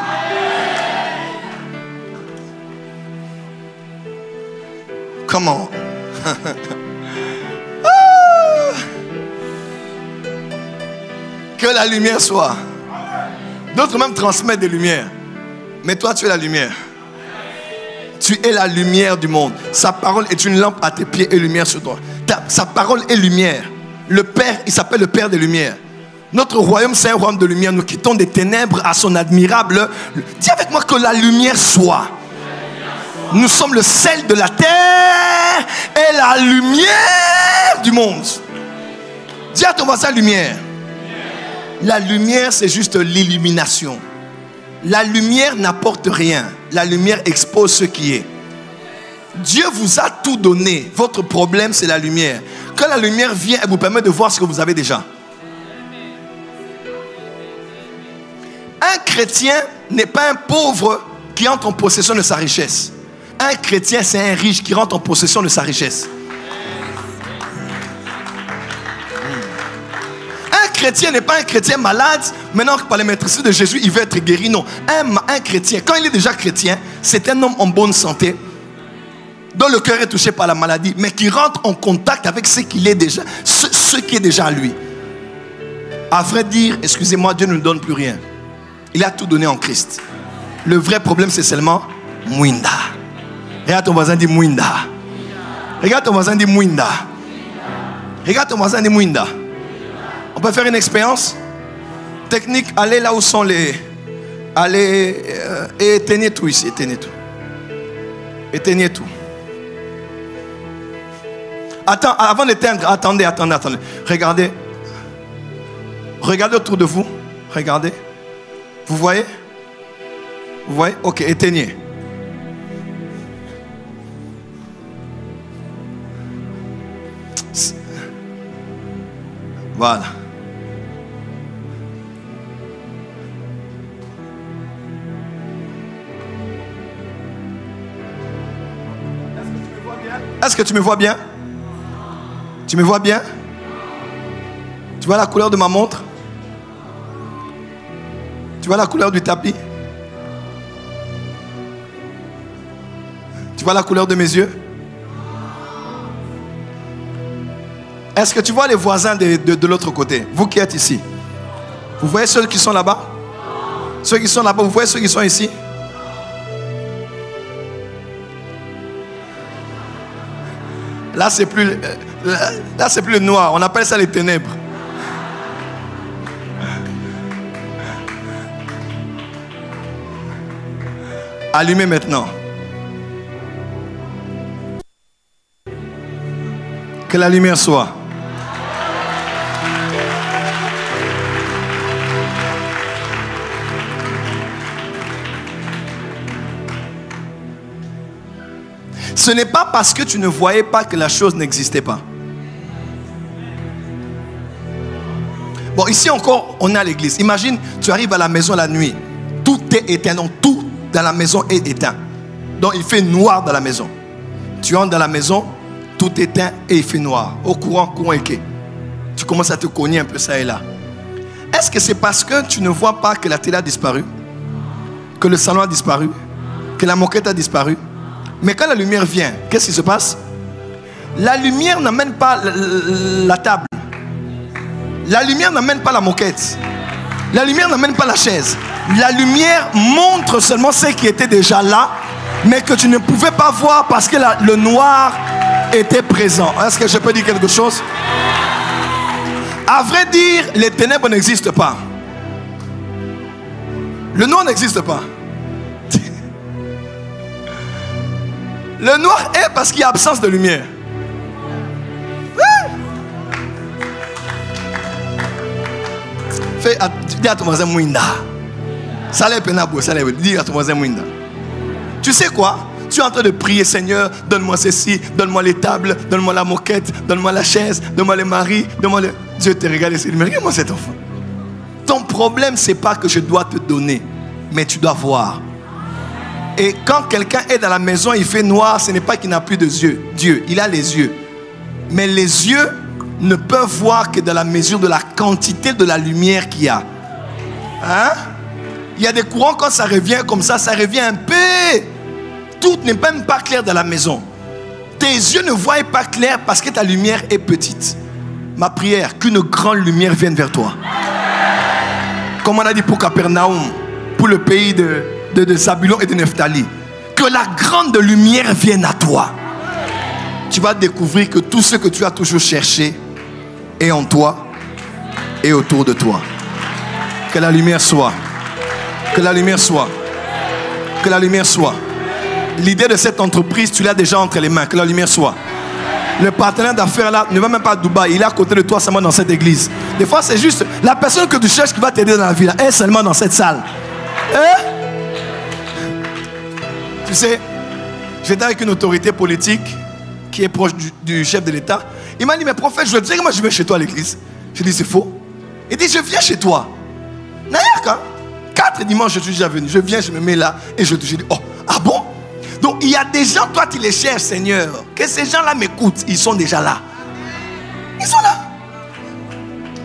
Comment? Que la lumière soit. D'autres même transmettent des lumières. Mais toi, tu es la lumière. Tu es la lumière du monde. Sa parole est une lampe à tes pieds et lumière sur toi. Sa parole est lumière. Le Père, il s'appelle le Père des lumières. Notre royaume, c'est un royaume de lumière. Nous quittons des ténèbres à son admirable. Dis avec moi que la lumière soit. Nous sommes le sel de la terre et la lumière du monde. Dis à ton voisin: lumière. La lumière, c'est juste l'illumination. La lumière n'apporte rien. La lumière expose ce qui est. Dieu vous a tout donné. Votre problème, c'est la lumière. Quand la lumière vient, elle vous permet de voir ce que vous avez déjà. Un chrétien n'est pas un pauvre qui entre en possession de sa richesse. Un chrétien, c'est un riche qui rentre en possession de sa richesse. Un chrétien n'est pas un chrétien malade. Maintenant, par les maîtrises de Jésus, il veut être guéri. Non. Un chrétien, quand il est déjà chrétien, c'est un homme en bonne santé, dont le cœur est touché par la maladie, mais qui rentre en contact avec ce qu'il est déjà, ce qui est déjà à lui. À vrai dire, excusez-moi, Dieu ne nous donne plus rien. Il a tout donné en Christ. Le vrai problème, c'est seulement Mouinda. Regarde ton voisin, dit Mouinda. Regarde ton voisin, dit Mouinda. Regarde ton voisin, dit Mouinda. On peut faire une expérience technique. Allez là où sont les... Allez et éteignez tout ici. Éteignez tout. Éteignez tout. Attends, avant d'éteindre, attendez. Regardez. Regardez autour de vous. Regardez. Vous voyez? Vous voyez? Ok, éteignez. Voilà. Est-ce que tu me vois bien? Tu me vois bien? Tu vois la couleur de ma montre? Tu vois la couleur du tapis? Tu vois la couleur de mes yeux? Est-ce que tu vois les voisins de l'autre côté? Vous qui êtes ici. Vous voyez ceux qui sont là-bas? Ceux qui sont là-bas, vous voyez ceux qui sont ici? Là, c'est plus le noir. On appelle ça les ténèbres. Allumez maintenant. Que la lumière soit. Ce n'est pas parce que tu ne voyais pas que la chose n'existait pas. Bon, ici encore, on est à l'église. Imagine, tu arrives à la maison la nuit. Tout est éteint. Donc, tout dans la maison est éteint. Donc, il fait noir dans la maison. Tu entres dans la maison, tout est éteint et il fait noir. Au courant et tu commences à te cogner un peu ça et là. Est-ce que c'est parce que tu ne vois pas que la télé a disparu? Que le salon a disparu? Que la moquette a disparu? Mais quand la lumière vient, qu'est-ce qui se passe? La lumière n'amène pas la table. La lumière n'amène pas la moquette. La lumière n'amène pas la chaise. La lumière montre seulement ce qui était déjà là, mais que tu ne pouvais pas voir parce que le noir était présent. Est-ce que je peux dire quelque chose? À vrai dire, les ténèbres n'existent pas. Le noir n'existe pas. Le noir est parce qu'il y a absence de lumière. Dis à ton voisin Mouinda. Dis à ton voisin Mouinda. Tu sais quoi? Tu es en train de prier, Seigneur, donne-moi ceci, donne-moi les tables, donne-moi la moquette, donne-moi la chaise, donne-moi les maris, donne-moi le... Dieu te regarde et dit, mais regarde-moi cet enfant. Ton problème, c'est pas que je dois te donner, mais tu dois voir. Et quand quelqu'un est dans la maison, il fait noir, ce n'est pas qu'il n'a plus de yeux. Dieu, il a les yeux. Mais les yeux ne peuvent voir que dans la mesure de la quantité de la lumière qu'il y a. Hein? Il y a des courants, quand ça revient comme ça revient un peu. Tout n'est même pas clair dans la maison. Tes yeux ne voient pas clair parce que ta lumière est petite. Ma prière, qu'une grande lumière vienne vers toi. Comme on a dit pour Capernaum, pour le pays de Zabulon et de Nephtali, que la grande lumière vienne à toi. Tu vas découvrir que tout ce que tu as toujours cherché est en toi et autour de toi. Que la lumière soit. Que la lumière soit. Que la lumière soit. L'idée de cette entreprise, tu l'as déjà entre les mains. Que la lumière soit. Le partenaire d'affaires là ne va même pas à Dubaï. Il est à côté de toi seulement dans cette église. Des fois c'est juste la personne que tu cherches qui va t'aider dans la vie là, est seulement dans cette salle. Hein? Tu sais, j'étais avec une autorité politique qui est proche du chef de l'État. Il m'a dit, mais prophète, je veux dire que moi je viens chez toi à l'église. Je dis, c'est faux. Il dit, je viens chez toi. Naïak, 4 dimanches, je suis déjà venu. Je viens, je me mets là et je dis, oh, ah bon? Donc il y a des gens, toi tu les cherches, Seigneur. Que ces gens-là m'écoutent, ils sont déjà là. Ils sont là.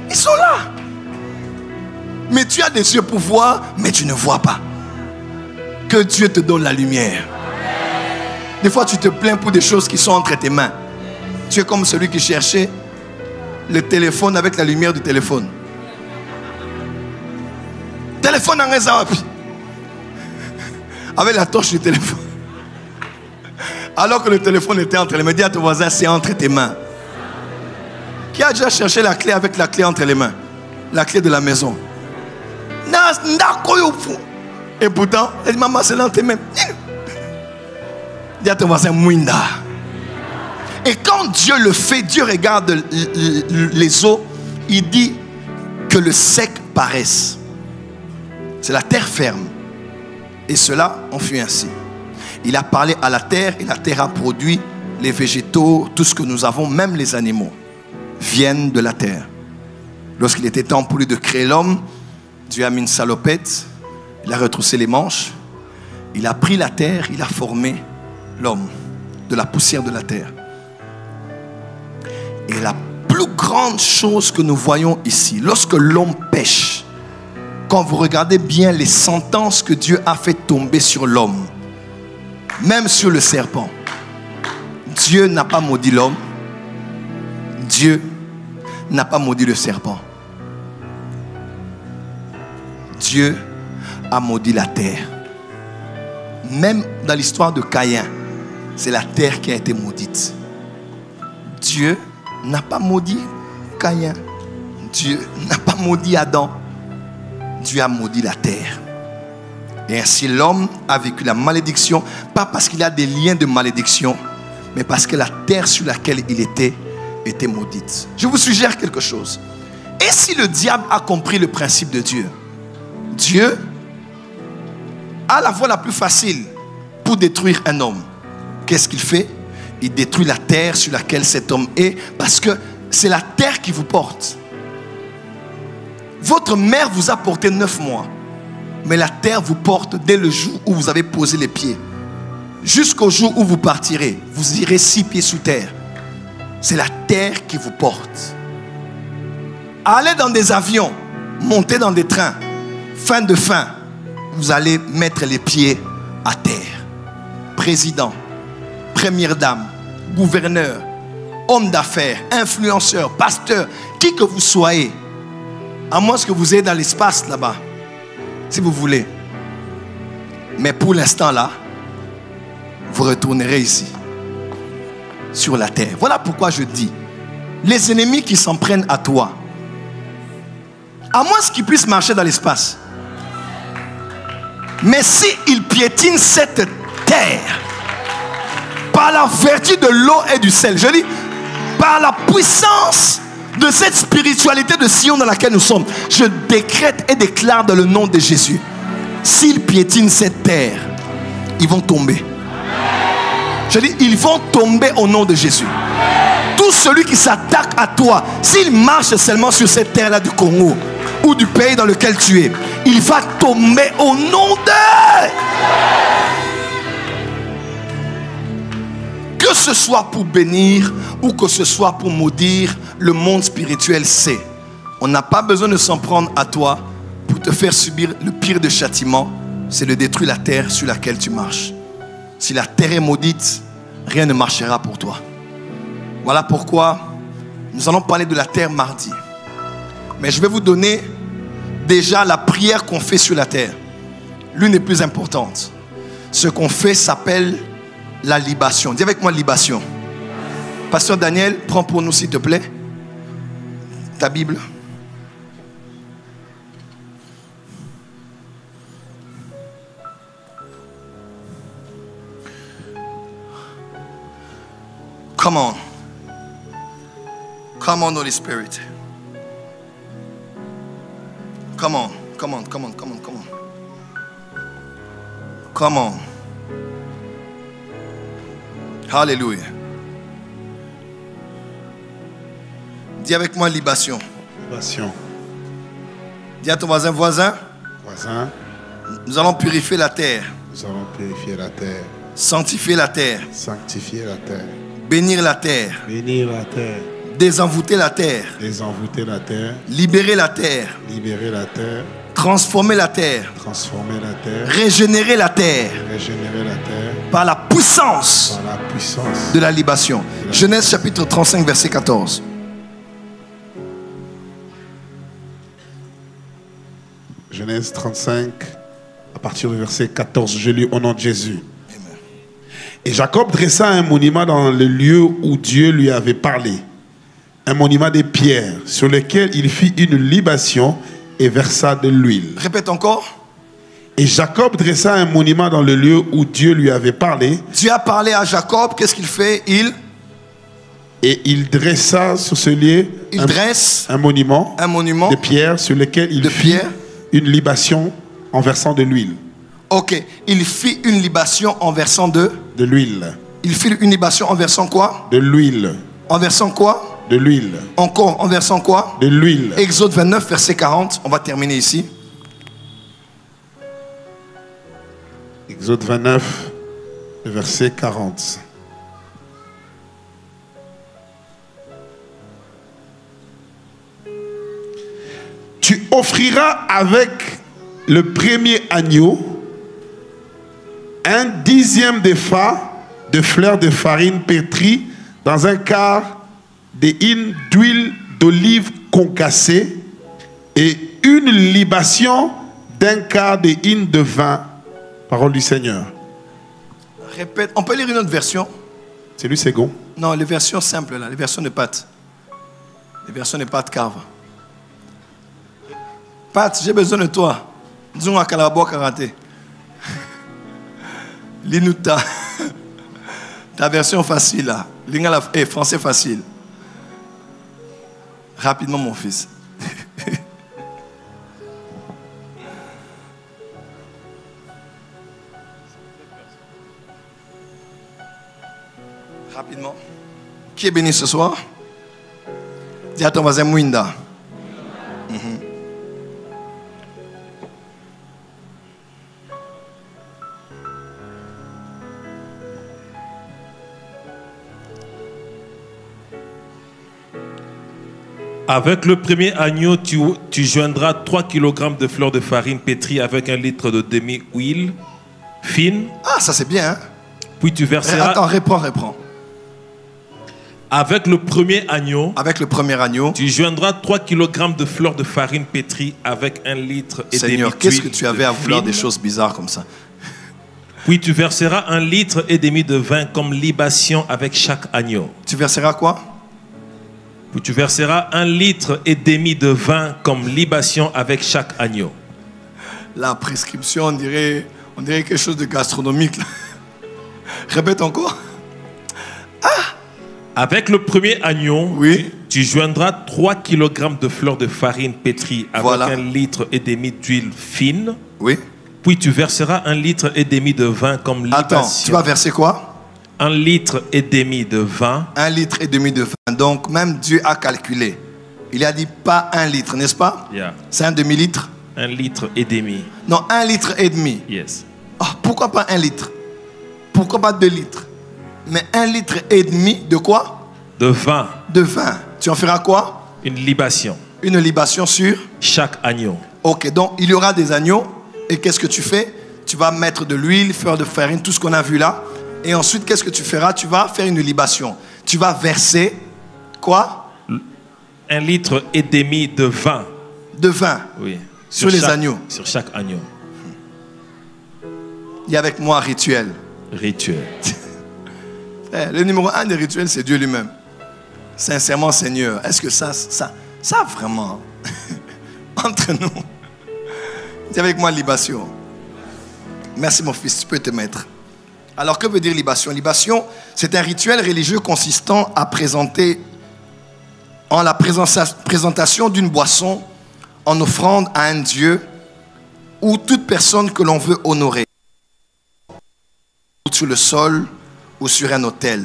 Ils sont là. Mais tu as des yeux pour voir, mais tu ne vois pas. Que Dieu te donne la lumière. Des fois, tu te plains pour des choses qui sont entre tes mains. Tu es comme celui qui cherchait le téléphone avec la lumière du téléphone. Téléphone en réserve. Avec la torche du téléphone. Alors que le téléphone était entre les mains. Dis à ton voisin, c'est entre tes mains. Qui a déjà cherché la clé avec la clé entre les mains? La clé de la maison. Et pourtant, elle dit, maman, c'est dans tes mains. Dis à ton voisin, Mouinda. Et quand Dieu le fait, Dieu regarde les eaux, il dit que le sec paraisse. C'est la terre ferme. Et cela en fut ainsi. Il a parlé à la terre et la terre a produit les végétaux, tout ce que nous avons, même les animaux, viennent de la terre. Lorsqu'il était temps pour lui de créer l'homme, Dieu a mis une salopette, il a retroussé les manches, il a pris la terre, il a formé l'homme de la poussière de la terre. Et la plus grande chose que nous voyons ici, lorsque l'homme pêche, quand vous regardez bien les sentences que Dieu a fait tomber sur l'homme, même sur le serpent, Dieu n'a pas maudit l'homme, Dieu n'a pas maudit le serpent. Dieu a maudit la terre. Même dans l'histoire de Caïn, c'est la terre qui a été maudite. Dieu n'a pas maudit Caïn. Dieu n'a pas maudit Adam. Dieu a maudit la terre. Et ainsi l'homme a vécu la malédiction, pas parce qu'il a des liens de malédiction, mais parce que la terre sur laquelle il était maudite. Je vous suggère quelque chose. Et si le diable a compris le principe de Dieu, Dieu a la voie la plus facile pour détruire un homme. Qu'est-ce qu'il fait? Il détruit la terre sur laquelle cet homme est, parce que c'est la terre qui vous porte. Votre mère vous a porté 9 mois, mais la terre vous porte dès le jour où vous avez posé les pieds. Jusqu'au jour où vous partirez, vous irez 6 pieds sous terre. C'est la terre qui vous porte. Allez dans des avions, montez dans des trains, fin de fin, vous allez mettre les pieds à terre. Président, première dame, gouverneur, homme d'affaires, influenceur, pasteur, qui que vous soyez, à moins que vous ayez dans l'espace là-bas, si vous voulez. Mais pour l'instant là, vous retournerez ici, sur la terre. Voilà pourquoi je dis, les ennemis qui s'en prennent à toi, à moins qu'ils puissent marcher dans l'espace, mais s'ils piétinent cette terre, par la vertu de l'eau et du sel, je dis, par la puissance de cette spiritualité de Sion dans laquelle nous sommes, je décrète et déclare dans le nom de Jésus, s'ils piétinent cette terre, ils vont tomber. Je dis, ils vont tomber au nom de Jésus. Tout celui qui s'attaque à toi, s'il marche seulement sur cette terre-là du Congo ou du pays dans lequel tu es, il va tomber au nom de... Que ce soit pour bénir ou que ce soit pour maudire, le monde spirituel sait. On n'a pas besoin de s'en prendre à toi pour te faire subir le pire des châtiments, c'est de détruire la terre sur laquelle tu marches. Si la terre est maudite, rien ne marchera pour toi. Voilà pourquoi nous allons parler de la terre mardi. Mais je vais vous donner déjà la prière qu'on fait sur la terre. L'une des plus importantes. Ce qu'on fait s'appelle la libation. Dis avec moi libation. Pasteur Daniel, prends pour nous s'il te plaît ta Bible. Come on. Come on, Holy Spirit. Come on, come on, come on, come on, come on. Come on. Hallelujah. Dis avec moi libation. Libation. Dis à ton voisin, voisin. Voisin. Nous allons purifier la terre. Nous allons purifier la terre. Sanctifier la terre. Sanctifier la terre. Bénir la terre. Bénir la terre. Désenvoûter la terre. Désenvoûter la terre. Libérer la terre. Libérer la terre. Transformer la terre. Transformer la terre. Régénérer la terre. Régénérer la terre. Par la puissance, par la puissance de la libation. Genèse chapitre 35 verset 14. Genèse 35 à partir du verset 14. Je lis au nom de Jésus. Amen. Et Jacob dressa un monument dans le lieu où Dieu lui avait parlé. Un monument de pierre sur lequel il fit une libation et versa de l'huile. Répète encore. Et Jacob dressa un monument dans le lieu où Dieu lui avait parlé. Dieu a parlé à Jacob, qu'est-ce qu'il fait? Et il dressa sur ce lieu un monument de pierre sur lequel il fit une libation en versant de l'huile. Ok, il fit une libation en versant de l'huile. Il fit une libation en versant quoi? De l'huile. En versant quoi? De l'huile. Encore en versant quoi? De l'huile. Exode 29 verset 40, on va terminer ici. Exode 29 verset 40. tu offriras avec le premier agneau 1/10 d'épha de fleurs de farine pétrie dans un quart de hin d'huile d'olive concassée et une libation d'un quart de hin de vin. Parole du Seigneur. Répète, on peut lire une autre version? C'est lui second. Non, les versions simples là, les versions de Pat. Les versions de Pat Carve. Pat, j'ai besoin de toi. Disons à Calabo Karaté. Lis-nous ta version facile là. Lingala français facile. Rapidement mon fils. Rapidement. Qui est béni ce soir? Dis à ton voisin Mouinda. Avec le premier agneau, tu joindras 3 kg de fleurs de farine pétrie avec 1 litre de demi-huile fine. Ah, ça c'est bien. Hein? Puis tu verseras... Attends, reprends. Avec le premier agneau, tu joindras 3 kg de fleurs de farine pétrie avec 1 litre et demi d'huile. Seigneur, qu'est-ce que tu avais à vouloir des choses bizarres comme ça? Puis tu verseras 1 litre et demi de vin comme libation avec chaque agneau. Tu verseras quoi? Puis tu verseras 1 litre et demi de vin comme libation avec chaque agneau. La prescription, on dirait quelque chose de gastronomique. Là. Répète encore. Avec le premier agneau, oui, tu joindras 3 kg de fleurs de farine pétrie avec 1 litre et demi d'huile fine. Oui. Puis tu verseras 1 litre et demi de vin comme libation. Attends, tu vas verser quoi? 1 litre et demi de vin. 1 litre et demi de vin. Donc même Dieu a calculé. Il a dit pas 1 litre, n'est-ce pas? Yeah. C'est un demi-litre? 1 litre et demi. Non, 1 litre et demi. Yes. Oh, pourquoi pas 1 litre? Pourquoi pas 2 litres? Mais 1 litre et demi de quoi? De vin. De vin. Tu en feras quoi? Une libation. Une libation sur? Chaque agneau. Ok, donc il y aura des agneaux. Et qu'est-ce que tu fais? Tu vas mettre de l'huile, fleur de farine, tout ce qu'on a vu là. Et ensuite, qu'est-ce que tu feras? Tu vas faire une libation. Tu vas verser quoi? 1 litre et demi de vin. De vin? Oui. Sur les agneaux. Sur chaque agneau. Il y a avec moi rituel. Rituel. Le numéro 1 des rituels, c'est Dieu lui-même. Sincèrement, Seigneur, est-ce que ça vraiment, entre nous, dis avec moi libation. Merci mon fils, tu peux te mettre. Alors que veut dire libation? Libation, c'est un rituel religieux consistant à présenter en la présentation d'une boisson en offrande à un Dieu ou toute personne que l'on veut honorer. Sur le sol ou sur un autel.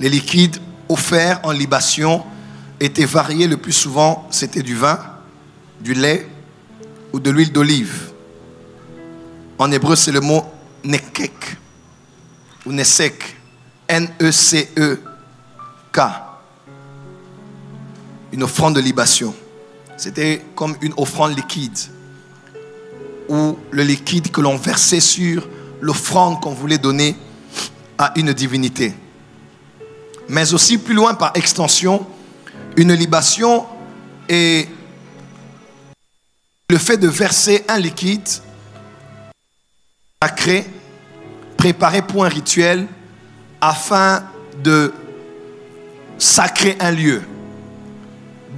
Les liquides offerts en libation étaient variés. Le plus souvent, c'était du vin, du lait ou de l'huile d'olive. En hébreu, c'est le mot nekek ou nesek, N-E-C-E-K. Une offrande de libation. C'était comme une offrande liquide ou le liquide que l'on versait sur l'offrande qu'on voulait donner à une divinité. Mais aussi plus loin par extension, une libation est le fait de verser un liquide sacré, préparé pour un rituel afin de sacrer un lieu,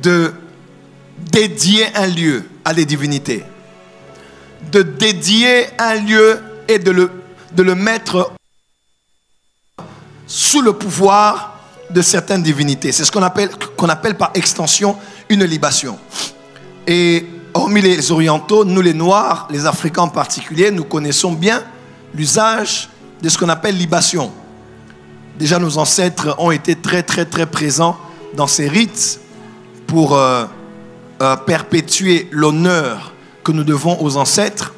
de dédier un lieu à des divinités, de dédier un lieu et de le mettre sous le pouvoir de certaines divinités. C'est ce qu'on appelle par extension une libation. Et hormis les orientaux, nous les noirs, les africains en particulier, nous connaissons bien l'usage de ce qu'on appelle libation. Déjà nos ancêtres ont été très présents dans ces rites pour perpétuer l'honneur que nous devons aux ancêtres.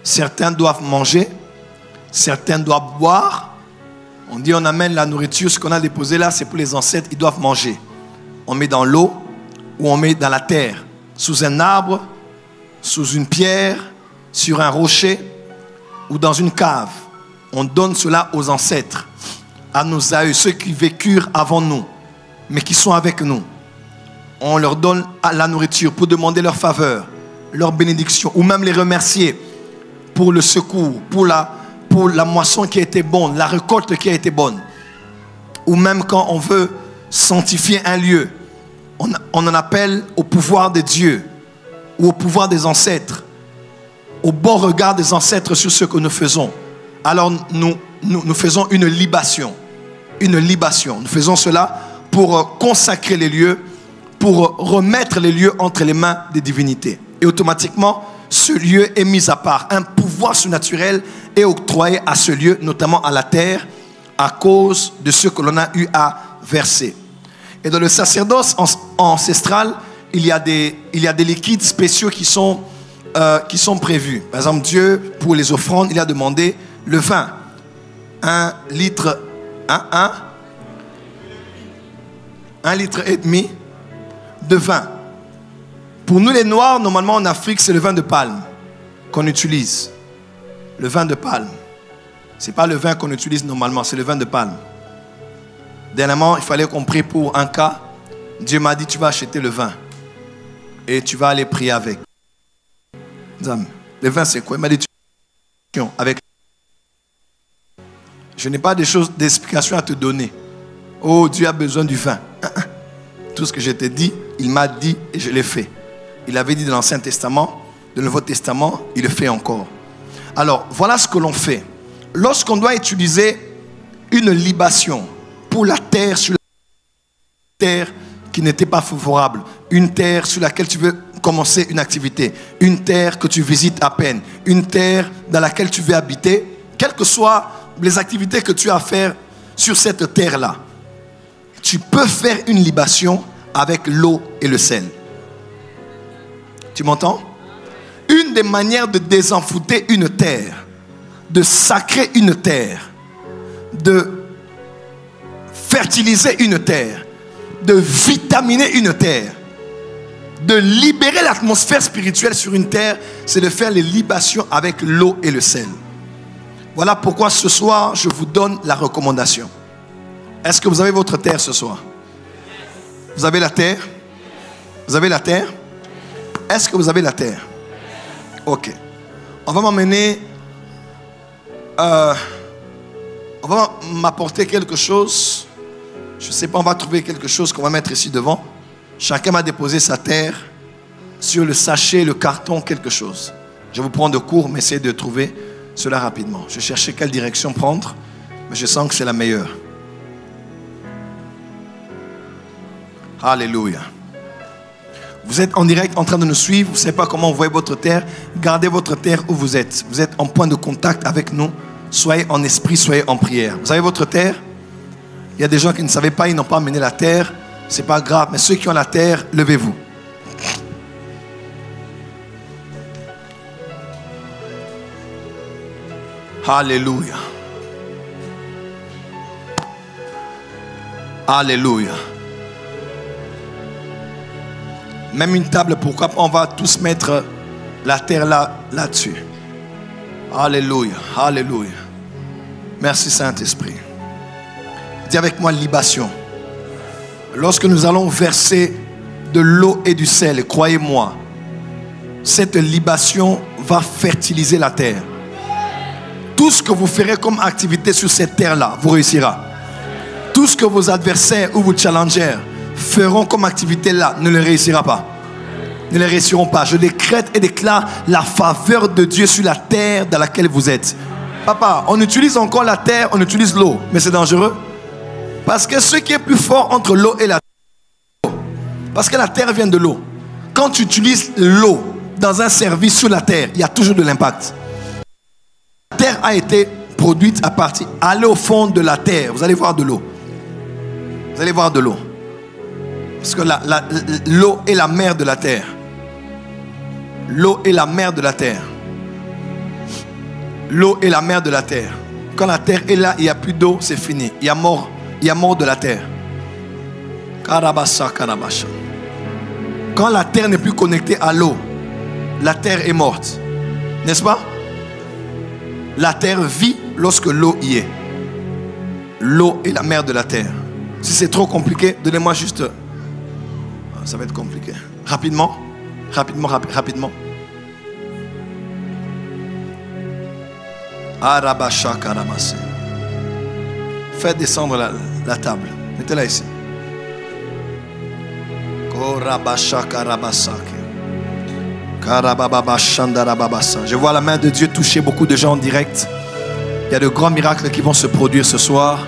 Certains doivent manger, certains doivent boire. On dit on amène la nourriture, ce qu'on a déposé là, c'est pour les ancêtres, ils doivent manger. On met dans l'eau ou on met dans la terre. sous un arbre, sous une pierre, sur un rocher ou dans une cave. On donne cela aux ancêtres, à nos aïeux, ceux qui vécurent avant nous, mais qui sont avec nous. On leur donne la nourriture pour demander leur faveur, leur bénédiction, ou même les remercier pour le secours, pour la moisson qui a été bonne, la récolte qui a été bonne. Ou même quand on veut sanctifier un lieu, on en appelle au pouvoir de Dieu ou au pouvoir des ancêtres, au bon regard des ancêtres sur ce que nous faisons. Alors nous faisons une libation. Une libation. Nous faisons cela pour consacrer les lieux, pour remettre les lieux entre les mains des divinités. Et automatiquement, ce lieu est mis à part. Un pouvoir surnaturel est octroyé à ce lieu, notamment à la terre, à cause de ce que l'on a eu à verser. Et dans le sacerdoce ancestral, il y a des liquides spéciaux qui sont prévus. Par exemple, Dieu, pour les offrandes, il a demandé le vin. 1 litre, 1 litre et demi de vin. Pour nous les Noirs, normalement en Afrique, c'est le vin de palme qu'on utilise. Le vin de palme. Ce n'est pas le vin qu'on utilise normalement, c'est le vin de palme. Dernièrement, il fallait qu'on prie pour un cas. Dieu m'a dit, tu vas acheter le vin. Et tu vas aller prier avec. Le vin, c'est quoi? Il m'a dit, avec. Je n'ai pas d'explication à te donner. Oh, Dieu a besoin du vin. Tout ce que je t'ai dit, il m'a dit et je l'ai fait. Il avait dit dans l'Ancien Testament, dans le Nouveau Testament, il le fait encore. Alors, voilà ce que l'on fait. Lorsqu'on doit utiliser une libation pour la terre sur la terre qui n'était pas favorable, une terre sur laquelle tu veux commencer une activité, une terre que tu visites à peine, une terre dans laquelle tu veux habiter, quelles que soient les activités que tu as à faire sur cette terre-là, tu peux faire une libation avec l'eau et le sel. Tu m'entends? Une des manières de désenfouter une terre, de sacrer une terre, de fertiliser une terre, de vitaminer une terre, de libérer l'atmosphère spirituelle sur une terre, c'est de faire les libations avec l'eau et le sel. Voilà pourquoi ce soir, je vous donne la recommandation. Est-ce que vous avez votre terre ce soir? Vous avez la terre? Vous avez la terre? Est-ce que vous avez la terre? Ok. On va m'emmener... on va m'apporter quelque chose. Je ne sais pas, on va trouver quelque chose qu'on va mettre ici devant. Chacun va déposer sa terre sur le sachet, le carton, quelque chose. Je vous prends de court, mais essayez de trouver cela rapidement. Je cherchais quelle direction prendre, mais je sens que c'est la meilleure. Alléluia. Vous êtes en direct en train de nous suivre. Vous ne savez pas comment vous voyez votre terre. Gardez votre terre où vous êtes. Vous êtes en point de contact avec nous. Soyez en esprit, soyez en prière. Vous avez votre terre? Il y a des gens qui ne savaient pas, ils n'ont pas amené la terre. Ce n'est pas grave, mais ceux qui ont la terre, levez-vous. Alléluia. Alléluia. Même une table, pourquoi pas, on va tous mettre la terre là-dessus. Alléluia. Alléluia. Merci Saint-Esprit. Dis avec moi libation. Lorsque nous allons verser de l'eau et du sel, croyez-moi, cette libation va fertiliser la terre. Tout ce que vous ferez comme activité sur cette terre-là, vous réussira. Tout ce que vos adversaires ou vos challengers feront comme activité là, ne le réussira pas. Ne les réussiront pas. Je décrète et déclare la faveur de Dieu sur la terre dans laquelle vous êtes. Papa, on utilise encore la terre, on utilise l'eau, mais c'est dangereux. Parce que ce qui est plus fort entre l'eau et la terre, parce que la terre vient de l'eau. Quand tu utilises l'eau dans un service sur la terre, il y a toujours de l'impact. La terre a été produite à partir. Allez au fond de la terre, vous allez voir de l'eau. Vous allez voir de l'eau. Parce que l'eau est la mère de la terre. L'eau est la mère de la terre. L'eau est la mère de la terre. Quand la terre est là, il n'y a plus d'eau, c'est fini. Il y a mort de la terre. Karabasa, karabasha. Quand la terre n'est plus connectée à l'eau, la terre est morte. N'est-ce pas? La terre vit lorsque l'eau y est. L'eau est la mère de la terre. Si c'est trop compliqué, donnez-moi juste... Ça va être compliqué. Rapidement. Rapidement. Faites descendre la table. Mettez-la ici. Je vois la main de Dieu toucher beaucoup de gens en direct. Il y a de grands miracles qui vont se produire ce soir.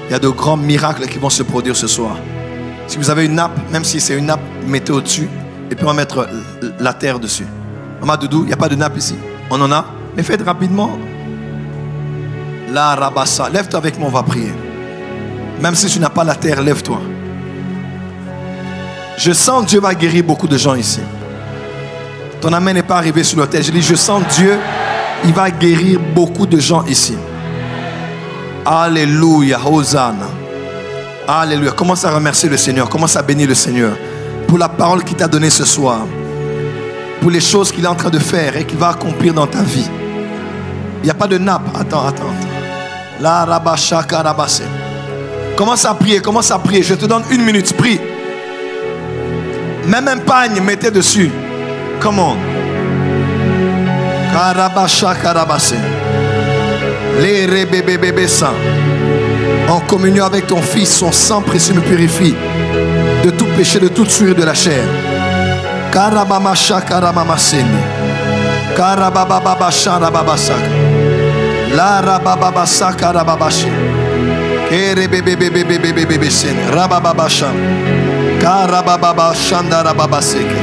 Il y a de grands miracles qui vont se produire ce soir. Si vous avez une nappe, même si c'est une nappe, mettez au-dessus. Et puis on va mettre la terre dessus. Maman Doudou, il n'y a pas de nappe ici. On en a. Mais faites rapidement. La rabassa. Lève-toi avec moi, on va prier. Même si tu n'as pas la terre, lève-toi. Je sens Dieu va guérir beaucoup de gens ici. Ton amen n'est pas arrivé sur l'autel. Je dis, je sens Dieu, il va guérir beaucoup de gens ici. Alléluia, Hosanna. Alléluia. Commence à remercier le Seigneur. Commence à bénir le Seigneur pour la parole qu'il t'a donnée ce soir. Pour les choses qu'il est en train de faire et qu'il va accomplir dans ta vie. Il n'y a pas de nappe. Attends. La rabashaka rabase. Commence à prier. Je te donne 1 minute. Prie. Même un pagne, mettez dessus. Come on. Karabashaka rabase. Les rebebebebesa. En communion avec ton Fils, son sang précieux me purifie de tout péché, de toute souillure de la chair. Karabamasha karamamasene. Karabababasha rababasaka. La rabababasa karababashi. Kerebebebebebebebebesene. Rabababasha. Karabababashanda rababaseke.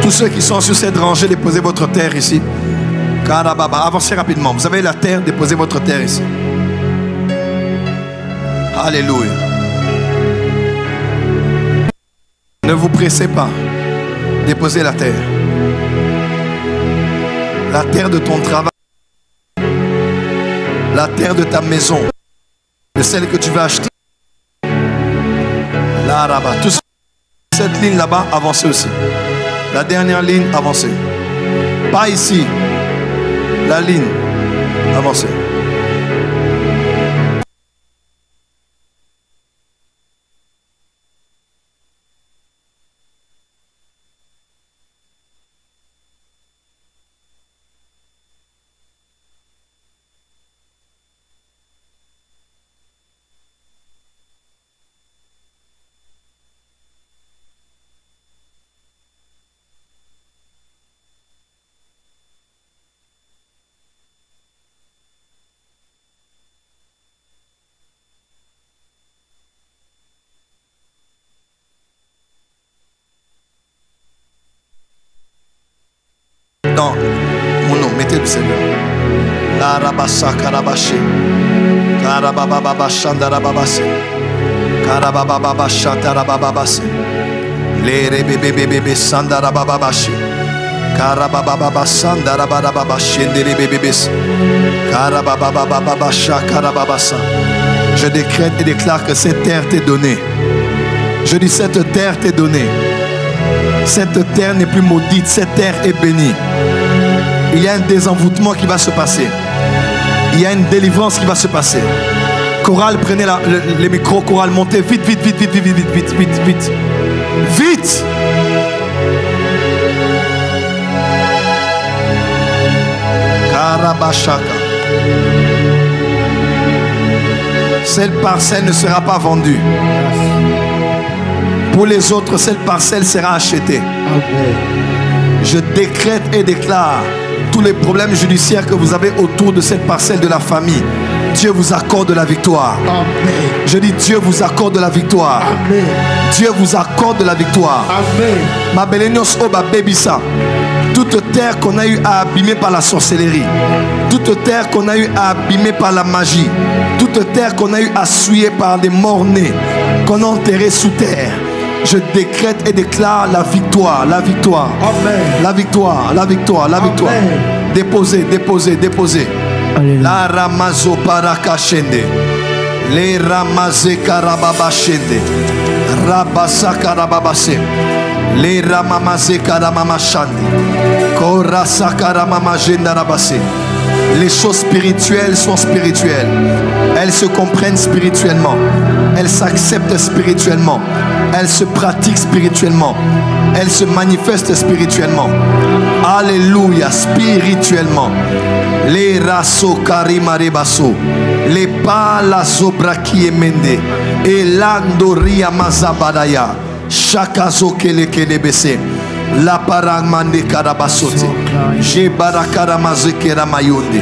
Tous ceux qui sont sur cette rangée, déposez votre terre ici. Karababa, avancez rapidement. Vous avez la terre, déposez votre terre ici. Alléluia. Ne vous pressez pas. Déposez la terre. La terre de ton travail. La terre de ta maison. De celle que tu vas acheter. Là, là-bas. Tous cette ligne là-bas, avancez aussi. La dernière ligne, avancez. Pas ici. La ligne, avancez. Dans mon nom, mettez le Seigneur. La rabassa karabashi. Karabababa shandarababasi. Karabababa shatarababasi. Les rebebebebe sandarababashi. Karabababa sandarababashi. Ndelebebebes. Karabababa shakarababasa. Je décrète et déclare que cette terre t'est donnée. Je dis cette terre t'est donnée. Cette terre n'est plus maudite, cette terre est bénie. Il y a un désenvoûtement qui va se passer. Il y a une délivrance qui va se passer. Chorale, prenez les micros, chorale, montez vite. Vite. Karabashaka. Cette parcelle ne sera pas vendue. Pour les autres, cette parcelle sera achetée. Amen. Je décrète et déclare tous les problèmes judiciaires que vous avez autour de cette parcelle de la famille. Dieu vous accorde la victoire. Amen. Je dis Dieu vous accorde la victoire. Amen. Dieu vous accorde la victoire. Amen. Ma belenios oba bebisa. Toute terre qu'on a eu à abîmer par la sorcellerie, toute terre qu'on a eu à abîmer par la magie, toute terre qu'on a eu à souiller par des morts-nés, qu'on a enterrés sous terre. Je décrète et déclare la victoire, la victoire. Amen. La victoire, la victoire, la victoire. Amen. Déposez. Alléluia. La ramazo parakashende. Les ramazé karababashende. Rabasaka rababase. Le ramamase karamamashandi. Korasaka ramamajenda rabase. Les choses spirituelles sont spirituelles. Elles se comprennent spirituellement. Elles s'acceptent spirituellement. Elles se pratiquent spirituellement. Elles se manifestent spirituellement. Alléluia, spirituellement. Les raso karimarebaso. Les palazo brakiemende. Elandoria mazabadaya. Chakazo kelebese. La paramande karabasote. Je barakaramazekera mayonde.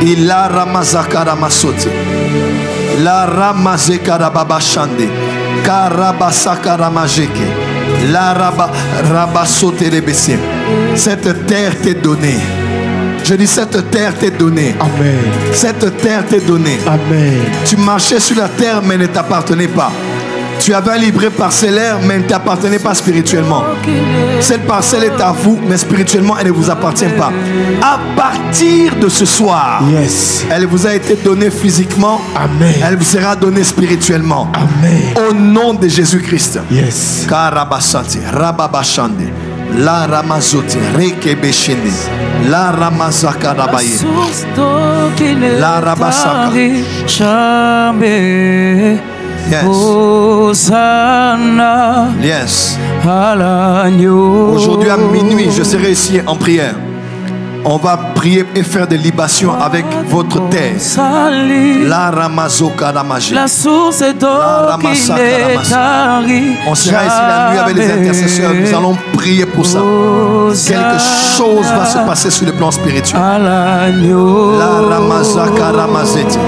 Ila ramazakara masote. La ramazekara babashande. Karabasakara majeke. La rabasote rebese. Cette terre t'est donnée. Je dis cette terre t'est donnée. Amen. Cette terre t'est donnée. Amen. Tu marchais sur la terre mais ne t'appartenais pas. Tu avais un livret parcellaire, mais elle ne t'appartenait pas spirituellement. Cette parcelle est à vous, mais spirituellement, elle ne vous appartient pas. À partir de ce soir, Yes. elle vous a été donnée physiquement. Amen. Elle vous sera donnée spirituellement. Amen. Au nom de Jésus-Christ. Yes. Karabasante, Rababashande, La Ramazote, Rekebeshende, La Ramazaka Rabaye, La Rabasaka. Yes. Yes. Aujourd'hui à minuit, je serai ici en prière. On va prier et faire des libations avec votre terre. La Ramazoka Ramaje. La source d'eau qui n'est tarie. On sera ici la nuit avec les intercesseurs. Nous allons prier pour ça. Quelque chose va se passer sur le plan spirituel. La Ramazaka Ramazete.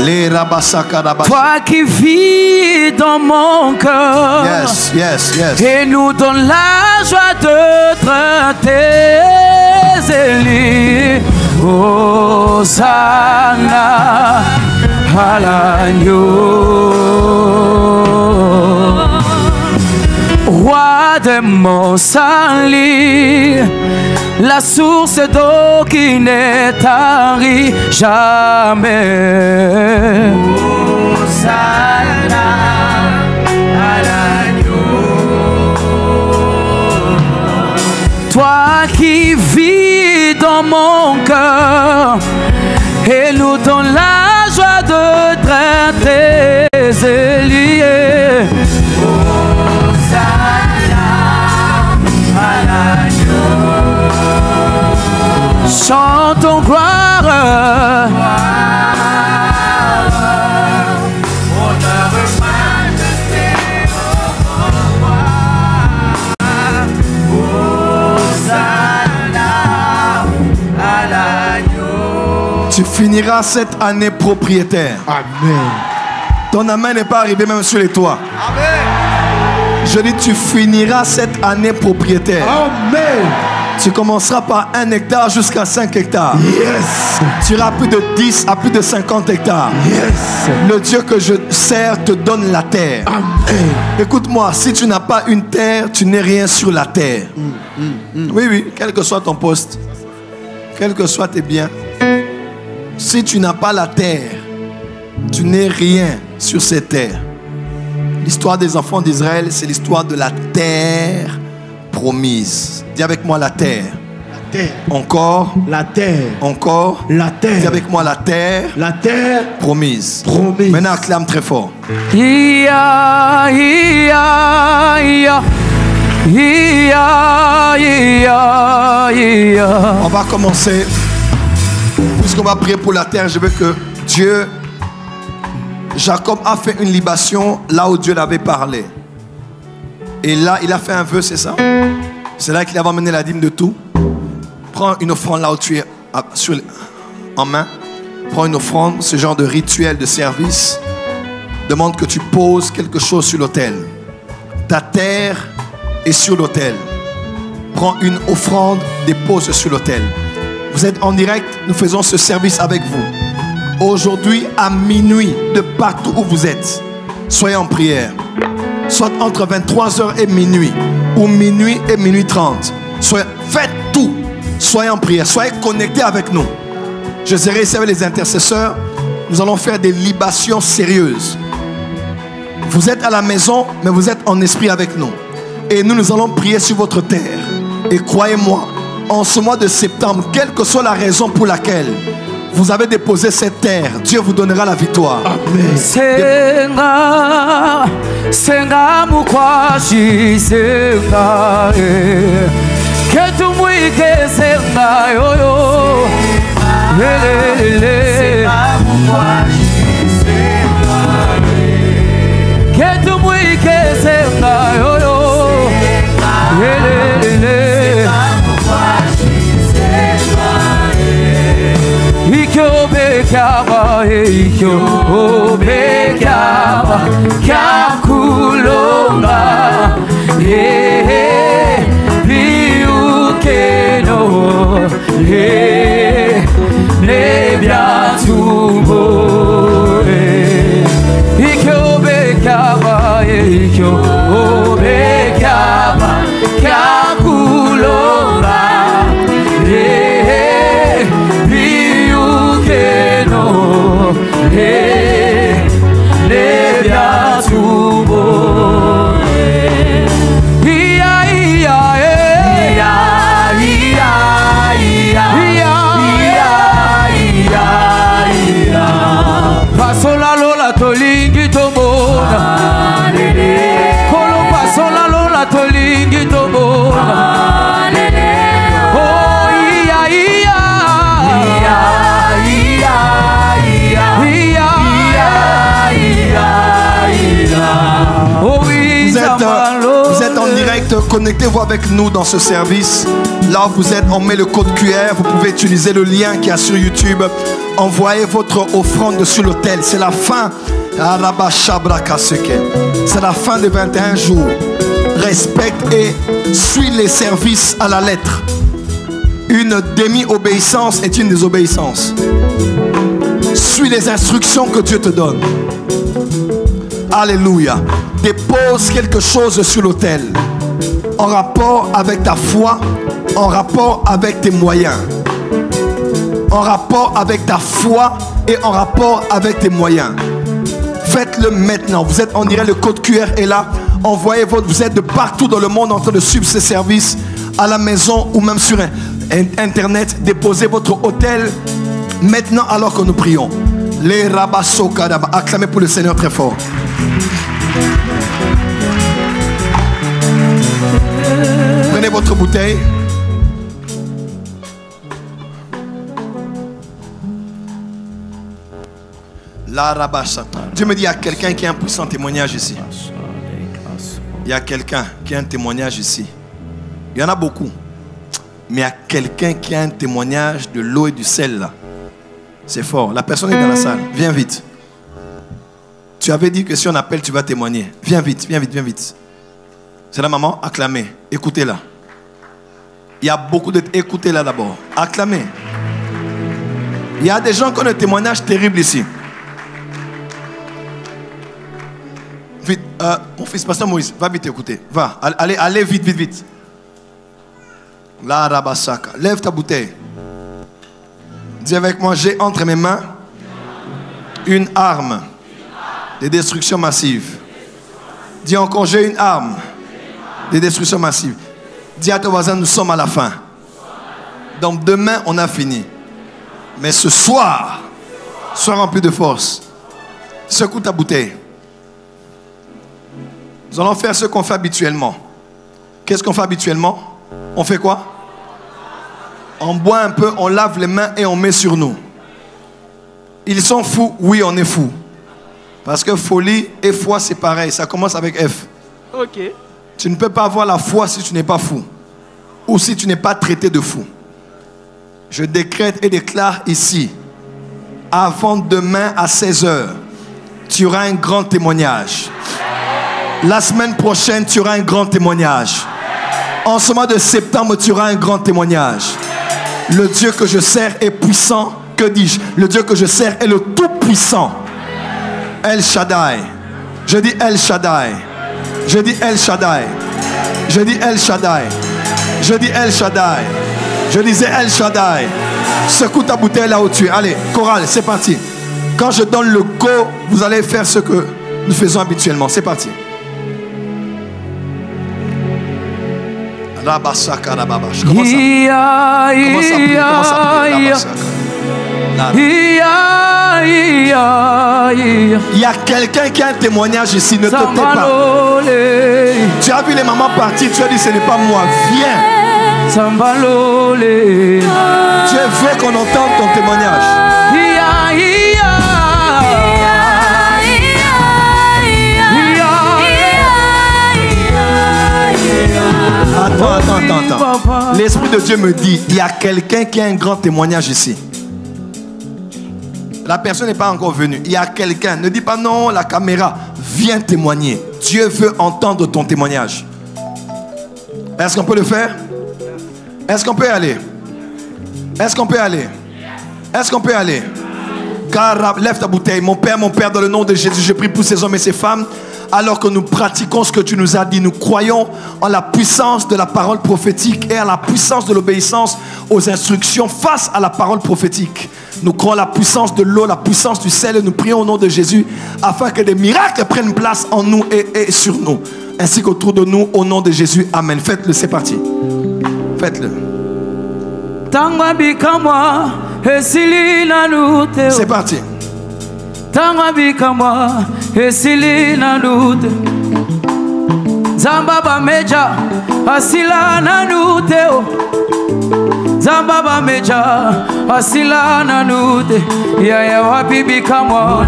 Les Rabasaka Rabasaka. Toi qui vis dans mon cœur. Yes, yes, yes. Et nous donne la joie de traiter Zélie. Hosanna à l'agneau. Roi de mon salut, la source d'eau qui n'est tarie jamais. Hosanna à l'agneau. Toi qui vis dans mon cœur et nous donne la joie de traiter tes liés. Chantons gloire, honneur et majesté au roi. Hosanna à l'agneau. Tu finiras cette année propriétaire. Amen. Ton amen n'est pas arrivé même sur les toits. Amen. Je dis tu finiras cette année propriétaire. Amen. Tu commenceras par 1 hectare jusqu'à 5 hectares. Yes. Tu iras plus de 10 à plus de 50 hectares. Yes. Le Dieu que je sers te donne la terre. Amen. Écoute-moi, si tu n'as pas une terre, tu n'es rien sur la terre. Oui, oui, quel que soit ton poste, quels que soient tes biens, si tu n'as pas la terre, tu n'es rien sur cette terre. L'histoire des enfants d'Israël, c'est l'histoire de la terre promise. Dis avec moi la terre. La terre. Encore. La terre. Encore. La terre. Dis avec moi la terre. La terre Promise. promise. Maintenant, acclame très fort. Ia, ia, ia. Ia, ia, ia. On va commencer. Puisqu'on va prier pour la terre, je veux que Dieu, Jacob a fait une libation là où Dieu l'avait parlé. Et là, il a fait un vœu, c'est ça? C'est là qu'il avait amené la dîme de tout. Prends une offrande là où tu es en main. Prends une offrande, ce genre de rituel de service. Demande que tu poses quelque chose sur l'autel. Ta terre est sur l'autel. Prends une offrande, dépose sur l'autel. Vous êtes en direct, nous faisons ce service avec vous. Aujourd'hui, à minuit, de partout où vous êtes, soyez en prière. Soit entre 23h et minuit, ou minuit et minuit 30. Faites tout. Soyez en prière, soyez connectés avec nous. Je serai ici avec les intercesseurs. Nous allons faire des libations sérieuses. Vous êtes à la maison, mais vous êtes en esprit avec nous. Et nous allons prier sur votre terre. Et croyez-moi, en ce mois de septembre, quelle que soit la raison pour laquelle vous avez déposé cette terre, Dieu vous donnera la victoire. Amen. Senga, senga mukwashi senga, ketumwike senga yoyo, senga mukwashi senga, ketumwike senga yoyo, senga mukwashi senga. Ikobekaba, ikobekaba, kakulonga, biukeno, nebiatubo. Ikobekaba, ikobekaba, kakulonga, tolingi tomona kolo pasola lola tolingi tomona oh iya iya iya iya iya iya iya oh oui vous êtes en direct, connectez-vous avec nous dans ce service. Là où vous êtes, on met le code QR, vous pouvez utiliser le lien qu'il y a sur YouTube. Envoyez votre offrande sur l'autel. C'est la fin. C'est la fin de 21 jours. Respecte et suis les services à la lettre. Une demi-obéissance est une désobéissance. Suis les instructions que Dieu te donne. Alléluia. Dépose quelque chose sur l'autel en rapport avec ta foi, en rapport avec tes moyens, en rapport avec ta foi et en rapport avec tes moyens. Faites-le maintenant. Vous êtes, on dirait le code QR est là. Envoyez votre, vous êtes de partout dans le monde en train de suivre ces services à la maison ou même sur internet. Déposez votre hôtel maintenant alors que nous prions. Les rabasso kadaba. Acclamez pour le Seigneur très fort. Prenez votre bouteille. La rabassa. Dieu me dit, il y a quelqu'un qui a un puissant témoignage ici. Il y a quelqu'un qui a un témoignage ici. Il y en a beaucoup. Mais il y a quelqu'un qui a un témoignage de l'eau et du sel là. C'est fort. La personne est dans la salle. Viens vite. Tu avais dit que si on appelle, tu vas témoigner. Viens vite, viens vite, viens vite. C'est la maman, acclamez. Écoutez-la. Il y a beaucoup de... Écoutez-la d'abord. Acclamez. Il y a des gens qui ont des témoignages terribles ici. Vite. Mon fils, pasteur Moïse, va vite écouter. Va. Allez vite, vite, vite. La rabasaka. Lève ta bouteille. Dis avec moi, j'ai entre mes mains une arme de destruction massive. Dis encore, j'ai une arme de destruction massive. Dis à ton voisin, nous sommes à la fin. Donc demain, on a fini. Mais ce soir, sois rempli de force. Secoue ta bouteille. Nous allons faire ce qu'on fait habituellement. Qu'est-ce qu'on fait habituellement? On fait quoi? On boit un peu, on lave les mains et on met sur nous. Ils sont fous? Oui, on est fous. Parce que folie et foi, c'est pareil. Ça commence avec F. Ok. Tu ne peux pas avoir la foi si tu n'es pas fou. Ou si tu n'es pas traité de fou. Je décrète et déclare ici, avant demain à 16h, tu auras un grand témoignage. La semaine prochaine, tu auras un grand témoignage. En ce mois de septembre, tu auras un grand témoignage. Le Dieu que je sers est puissant. Que dis-je? Le Dieu que je sers est le tout-puissant. El Shaddai. Je dis El Shaddai. Je dis El Shaddai. Je dis El Shaddai. Je dis El Shaddai. Je disais El Shaddai. Secoue ta bouteille là où tu es. Allez, chorale, c'est parti. Quand je donne le go, vous allez faire ce que nous faisons habituellement. C'est parti. Commence à prier. Il y a quelqu'un qui a un témoignage ici, ne te tais pas. Tu as vu les mamans partir, tu as dit ce n'est pas moi, viens. Dieu veut qu'on entende ton témoignage. Attends. L'Esprit de Dieu me dit, il y a quelqu'un qui a un grand témoignage ici. La personne n'est pas encore venue. Il y a quelqu'un. Ne dis pas non, la caméra. Viens témoigner. Dieu veut entendre ton témoignage. Est-ce qu'on peut le faire? Est-ce qu'on peut aller? Est-ce qu'on peut aller? Est-ce qu'on peut aller? Car lève ta bouteille. Mon Père, dans le nom de Jésus, je prie pour ces hommes et ces femmes. Alors que nous pratiquons ce que tu nous as dit, nous croyons en la puissance de la parole prophétique et à la puissance de l'obéissance aux instructions face à la parole prophétique. Nous croyons la puissance de l'eau, la puissance du sel et nous prions au nom de Jésus afin que des miracles prennent place en nous et sur nous, ainsi qu'autour de nous, au nom de Jésus. Amen. Faites-le, c'est parti. Faites-le. C'est parti. Tanga bikamwa esili na lute Zamba ba meja asila na lute Zamba ba meja asila na lute Ya wapi bikamwa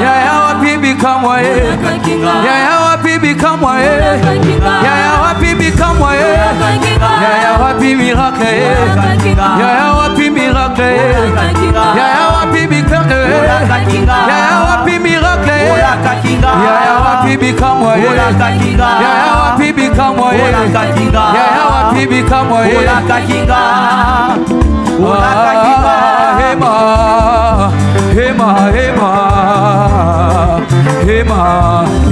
Ya wapi bikamwa Ya wapi bikamwa Ya wapi bikamwa Ya wapi miracle Ya wapi miracle Ya wapi miracle Ya wapi miracle Ya wapi bikamwa Ya wapi bikamwa Ya wapi bikamwa Hema Hema Hema Hema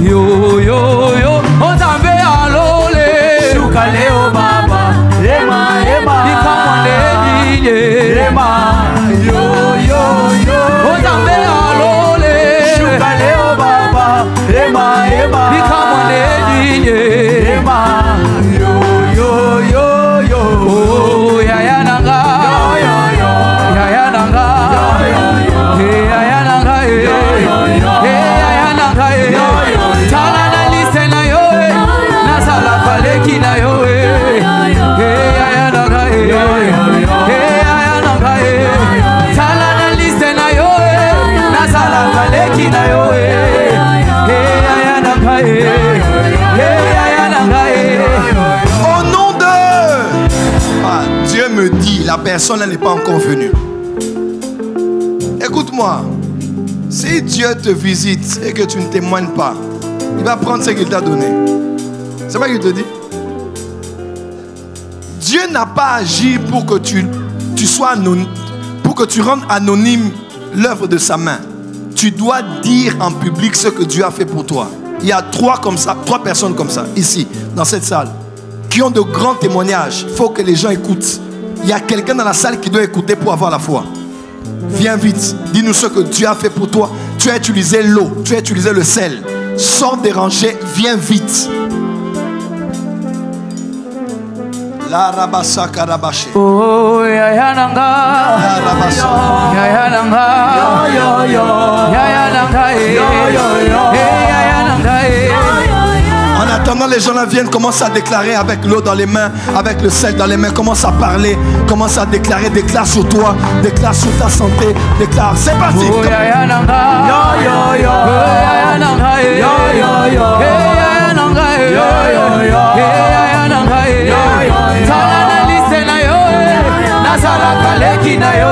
Yo yo yo Ozambe alole Shuka leo baba Hema Hema Bikamwa lediye Hema Yo yo yo Ozambe alole Shuka leo baba Hema Hema Bikamwa lediye Hema Yo yo yo yo Oh ya ya nanga Ya ya nanga Ya ya nanga Ya ya nanga Tala na lise na yo Na sala paleki na yo Ya ya nanga Ya ya nanga Tala na lise na yo Na sala paleki na yo Ya ya nanga Ya ya nanga. Au nom de... Dieu me dit, la personne n'est pas encore venue. Écoute-moi. Si Dieu te visite et que tu ne témoignes pas, il va prendre ce qu'il t'a donné. C'est pas ce qu'il te dit. Dieu n'a pas agi pour que tu sois anonyme, pour que tu rendes anonyme l'œuvre de sa main. Tu dois dire en public ce que Dieu a fait pour toi. Il y a trois personnes comme ça, ici, dans cette salle, qui ont de grands témoignages. Il faut que les gens écoutent. Il y a quelqu'un dans la salle qui doit écouter pour avoir la foi. Viens vite, dis-nous ce que Dieu a fait pour toi. Tu as utilisé l'eau, tu as utilisé le sel. Sans déranger, viens vite. La rabassa karabaché. Oh ya ya nanga. La rabassa. Ya ya nanga. Yo yo yo. Ya ya nanga. Yo yo yo. Ya ya nanga. En attendant, les gens là viennent, commencent à déclarer avec l'eau dans les mains, avec le sel dans les mains, commence à parler, commence à déclarer, déclare sur toi, déclare sur ta santé, déclare. C'est parti. Oh ya ya nanga. Yo yo yo. Ya ya nanga. Yo yo yo. Ya ya nanga. Yo yo yo. Ya ya nanga. Yo yo. Sala na lise na yo. Na sala kaleki na yo.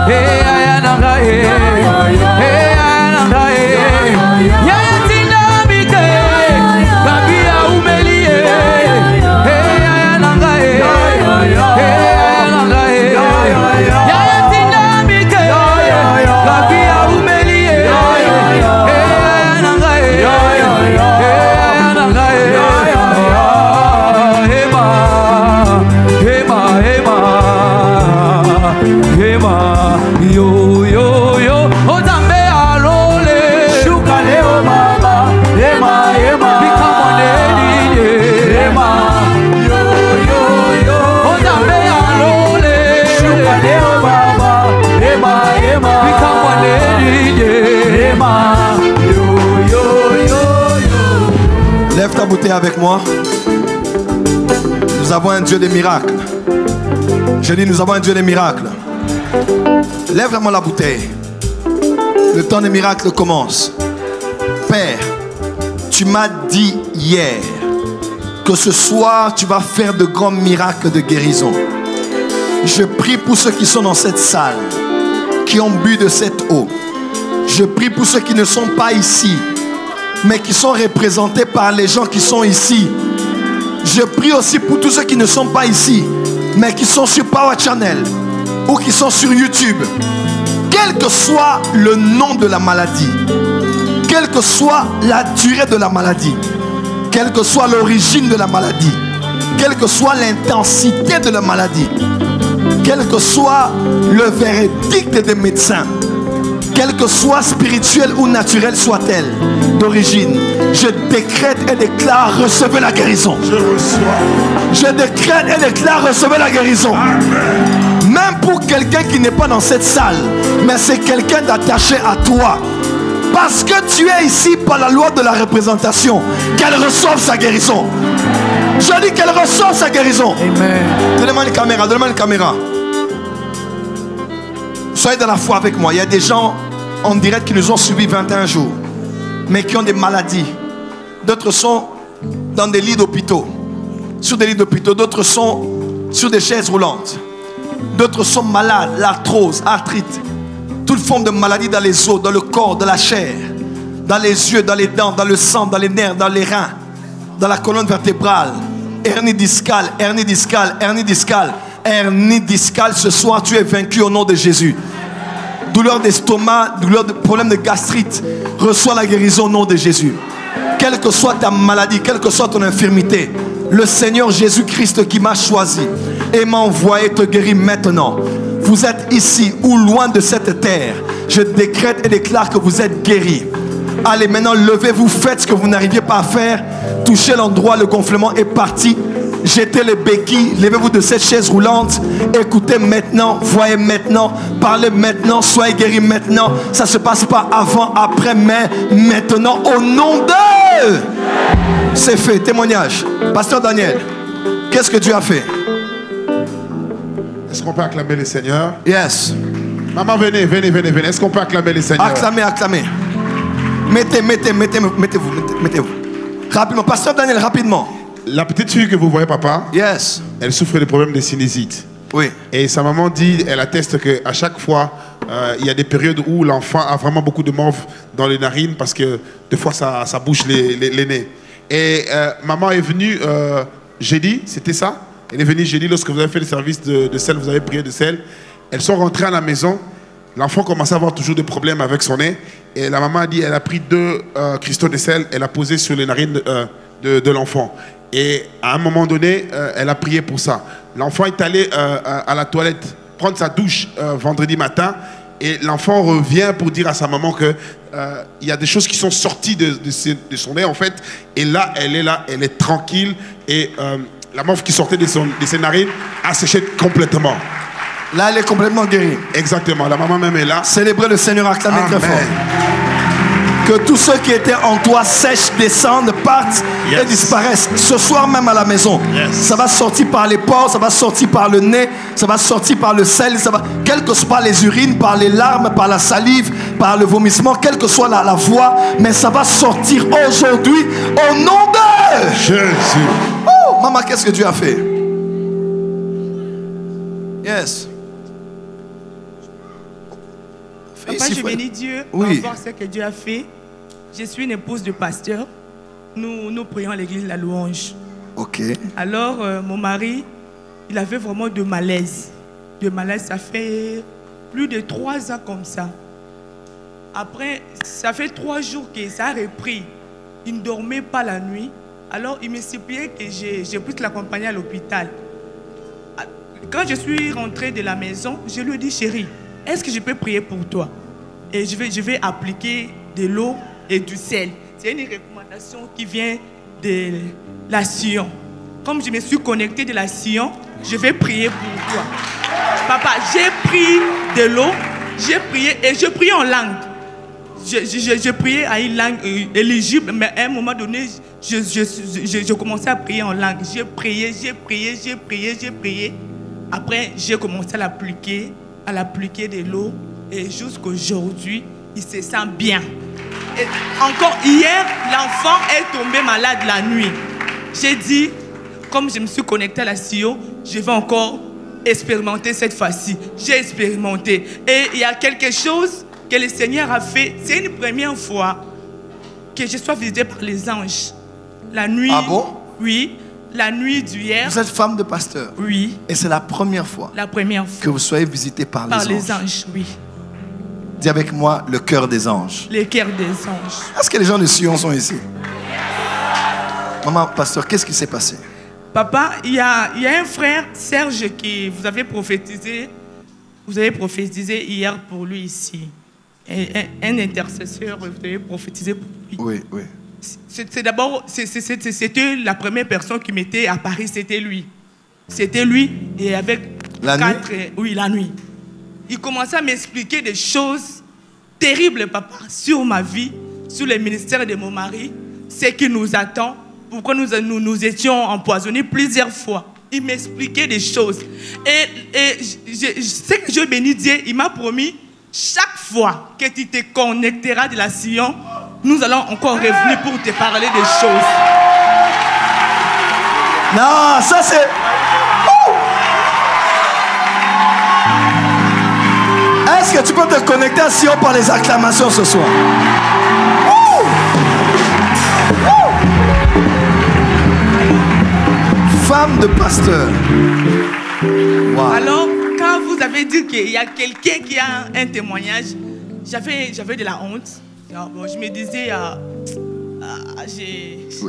Ya ya nanga. Ya nanga. Ya ya tinda bike. Gabia umelie. Ya nanga. Ya nanga. Ya ya tinda bike. Gabia umelie. Ya nanga. Ya nanga. Hema, hema, hema. avec moi? Nous avons un Dieu des miracles. Je dis, nous avons un Dieu des miracles. Lève vraiment la bouteille. Le temps des miracles commence. Père, tu m'as dit hier que ce soir, tu vas faire de grands miracles de guérison. Je prie pour ceux qui sont dans cette salle, qui ont bu de cette eau. Je prie pour ceux qui ne sont pas ici, mais qui sont représentés par les gens qui sont ici. Je prie aussi pour tous ceux qui ne sont pas ici, mais qui sont sur Power Channel ou qui sont sur YouTube. Quel que soit le nom de la maladie, quelle que soit la durée de la maladie, quelle que soit l'origine de la maladie, quelle que soit l'intensité de la maladie, quel que soit le verdict des médecins, quelle que soit spirituelle ou naturelle soit-elle d'origine, je décrète et déclare, recevez la guérison. Je reçois. Je décrète et déclare, recevez la guérison. Amen. Même pour quelqu'un qui n'est pas dans cette salle, mais c'est quelqu'un d'attaché à toi. Parce que tu es ici par la loi de la représentation, qu'elle reçoive sa guérison. Je dis qu'elle reçoive sa guérison. Amen. Donnez-moi une caméra, donnez-moi une caméra. Soyez dans la foi avec moi. Il y a des gens en direct qui nous ont suivis 21 jours, mais qui ont des maladies. D'autres sont dans des lits d'hôpitaux, sur des lits d'hôpitaux. D'autres sont sur des chaises roulantes. D'autres sont malades, l'arthrose, arthrite, toute forme de maladie dans les os, dans le corps, dans la chair, dans les yeux, dans les dents, dans le sang, dans les nerfs, dans les reins, dans la colonne vertébrale, hernie discale, hernie discale, hernie discale, hernie discale. Ce soir, tu es vaincu au nom de Jésus. Douleur d'estomac, douleur de problème de gastrite, reçois la guérison au nom de Jésus. Quelle que soit ta maladie, quelle que soit ton infirmité, le Seigneur Jésus-Christ qui m'a choisi et m'a envoyé te guérir maintenant. Vous êtes ici ou loin de cette terre, je décrète et déclare que vous êtes guéris. Allez, maintenant, levez-vous, faites ce que vous n'arriviez pas à faire. Touchez l'endroit, le gonflement est parti. Jetez les béquilles, levez-vous de cette chaise roulante. Écoutez maintenant, voyez maintenant, parlez maintenant, soyez guéris maintenant. Ça ne se passe pas avant, après, mais maintenant, au nom de... C'est fait, témoignage. Pasteur Daniel, qu'est-ce que Dieu a fait? Est-ce qu'on peut acclamer le Seigneur? Yes. Maman, venez, venez, venez, venez. Est-ce qu'on peut acclamer le Seigneur? Acclamez, acclamez. Mettez-vous. Rapidement, Pasteur Daniel, rapidement. La petite fille que vous voyez, papa, Yes. elle souffre de problèmes de sinusite. Oui. Et sa maman dit, elle atteste qu'à chaque fois, il y a des périodes où l'enfant a vraiment beaucoup de morve dans les narines parce que des fois, ça bouche les nez. Et maman est venue jeudi, c'était ça? Elle est venue jeudi lorsque vous avez fait le service de sel, vous avez prié de sel. Elles sont rentrées à la maison. L'enfant commençait à avoir toujours des problèmes avec son nez. Et la maman a dit, elle a pris 2 cristaux de sel, elle a posé sur les narines de l'enfant. Et à un moment donné, elle a prié pour ça. L'enfant est allé à la toilette prendre sa douche vendredi matin. Et l'enfant revient pour dire à sa maman que il y a des choses qui sont sorties de son nez en fait. Et là, elle est tranquille. Et la morve qui sortait de ses narines a séché complètement. Là, elle est complètement guérie. Exactement, la maman même est là. Célébrez le Seigneur, acclamez très fort. Que tous ceux qui étaient en toi sèchent, descendent, partent et disparaissent. Ce soir même à la maison. Ça va sortir par les pores, ça va sortir par le nez, ça va sortir par le sel, quelles que soient les urines, par les larmes, par la salive, par le vomissement, quelle que soit la voix, mais ça va sortir aujourd'hui au nom de Jésus. Oh, maman, qu'est-ce que Dieu a fait? Yes. Papa, je bénis Dieu pour voir ce que Dieu a fait. Je suis une épouse de pasteur. Nous prions à l'église La Louange. Ok. Alors, mon mari, il avait vraiment de malaise. Ça fait plus de 3 ans comme ça. Après, ça fait 3 jours que ça a repris. Il ne dormait pas la nuit. Alors, il me suppliait que je puisse l'accompagner à l'hôpital. Quand je suis rentrée de la maison, je lui ai dit, chérie, est-ce que je peux prier pour toi? Et je vais appliquer de l'eau et du sel. C'est une recommandation qui vient de la Sion. Comme je me suis connectée de la Sion, je vais prier pour toi. Papa, j'ai pris de l'eau, j'ai prié et je prie en langue. je priais à une langue éligible, mais à un moment donné, je commençais à prier en langue. J'ai prié. Après, j'ai commencé à l'appliquer de l'eau. Et jusqu'aujourd'hui, il se sent bien. Et encore hier, l'enfant est tombé malade la nuit. J'ai dit, comme je me suis connecté à la CIO, je vais encore expérimenter cette fois-ci. J'ai expérimenté. Et il y a quelque chose que le Seigneur a fait. C'est une première fois que je sois visité par les anges. La nuit. Ah bon? Oui. La nuit d'hier. Vous êtes femme de pasteur? Oui. Et c'est la première fois? La première fois. Que vous soyez visité par les anges? Par les anges, oui. Dis avec moi, le cœur des anges. Le cœur des anges. Est-ce que les gens de Sion sont ici? Maman, pasteur, qu'est-ce qui s'est passé? Papa, il y a un frère, Serge, qui vous avez prophétisé hier pour lui ici. Un intercesseur, vous avez prophétisé pour lui. Oui, oui. C'était la première personne qui m'était à Paris, c'était lui. C'était lui et avec la nuit? Oui, la nuit. Il commençait à m'expliquer des choses terribles, papa, sur ma vie, sur le ministère de mon mari, ce qui nous attend, pourquoi nous étions empoisonnés plusieurs fois. Il m'expliquait des choses. Et je sais que Dieu bénit Dieu, il m'a promis, chaque fois que tu te connecteras de la Sion, nous allons encore revenir pour te parler des choses. Non, ça c'est... Est-ce que tu peux te connecter à Sion par les acclamations ce soir? Femme de pasteur. Wow. Alors, quand vous avez dit qu'il y a quelqu'un qui a un témoignage, j'avais de la honte. Bon, je me disais,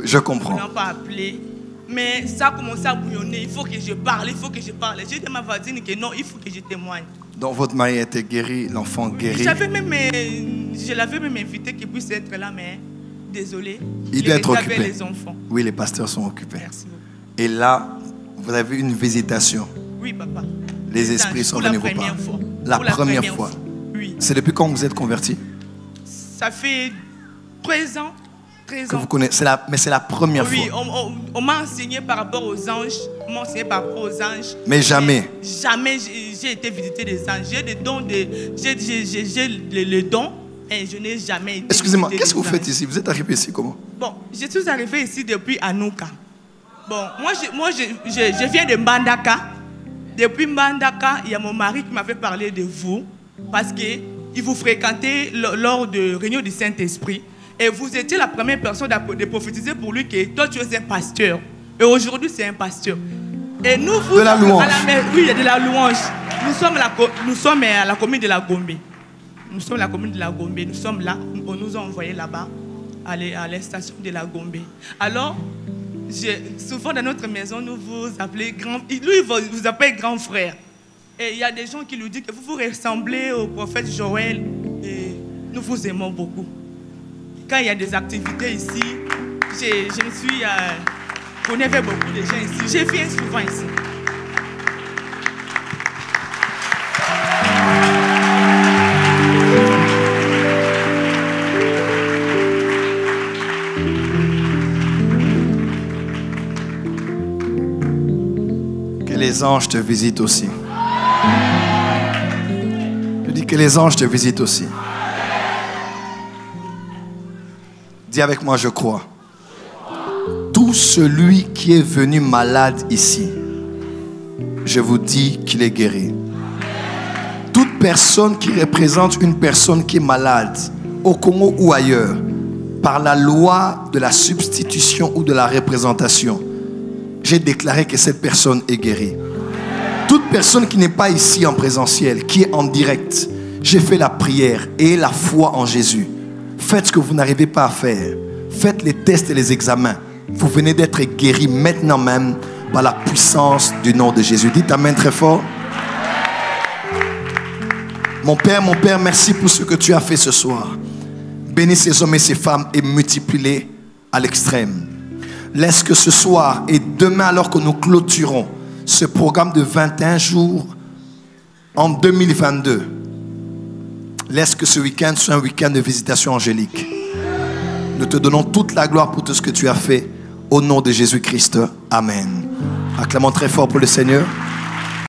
je comprends. Je ne pas appelé. Mais ça a commencé à bouillonner. Il faut que je parle, J'ai dit à ma voisine que non, il faut que je témoigne. Donc votre mari était guéri, l'enfant guéri. Je l'avais même invité qu'il puisse être là, mais désolé. Il doit être occupé. Les enfants. Oui, les pasteurs sont occupés. Merci beaucoup. Et là, vous avez une visitation. Oui, papa. Les esprits sont venus vous parler. La première fois. Oui. C'est depuis quand vous êtes converti? Ça fait 13 ans. Que vous connaissez, mais c'est la première fois. Oui, on m'a enseigné par rapport aux anges. Mais jamais. Jamais j'ai été visité des anges. J'ai des dons, j'ai les dons, et je n'ai jamais été. Excusez-moi, qu'est-ce que vous faites ici? Vous êtes arrivé ici comment? Bon, je suis arrivé ici depuis Anouka. Bon, moi je viens de Mbandaka. Depuis Mbandaka, il y a mon mari qui m'avait parlé de vous parce qu'il vous fréquentait lors de réunions du Saint-Esprit. Et vous étiez la première personne de prophétiser pour lui que toi tu es un pasteur. Et aujourd'hui c'est un pasteur. Et nous, de la louange. Oui, il y a de la louange. Nous sommes à la commune de la Gombe. Nous sommes la commune de la Gombe. Nous sommes là. On nous a envoyés là-bas, à la station de la Gombe. Alors, souvent dans notre maison, nous vous appelez grand. Lui, il vous appelle grand frère. Et il y a des gens qui lui disent que vous vous ressemblez au prophète Joël. Et nous vous aimons beaucoup. Quand il y a des activités ici, je me suis connue avec beaucoup de gens ici. Je viens souvent ici. Que les anges te visitent aussi. Je dis que les anges te visitent aussi. Dis avec moi, je crois. Tout celui qui est venu malade ici, je vous dis qu'il est guéri. Toute personne qui représente une personne qui est malade, au Congo ou ailleurs, par la loi de la substitution ou de la représentation, j'ai déclaré que cette personne est guérie. Toute personne qui n'est pas ici en présentiel, qui est en direct, j'ai fait la prière et la foi en Jésus. Faites ce que vous n'arrivez pas à faire. Faites les tests et les examens. Vous venez d'être guéri maintenant même par la puissance du nom de Jésus. Dites amen très fort. Mon Père, merci pour ce que tu as fait ce soir. Bénis ces hommes et ces femmes et multiplie-les à l'extrême. Laisse que ce soir et demain, alors que nous clôturons ce programme de 21 jours en 2022, Laisse que ce week-end soit un week-end de visitation angélique. Nous te donnons toute la gloire pour tout ce que tu as fait. Au nom de Jésus-Christ. Amen. Acclamons très fort pour le Seigneur.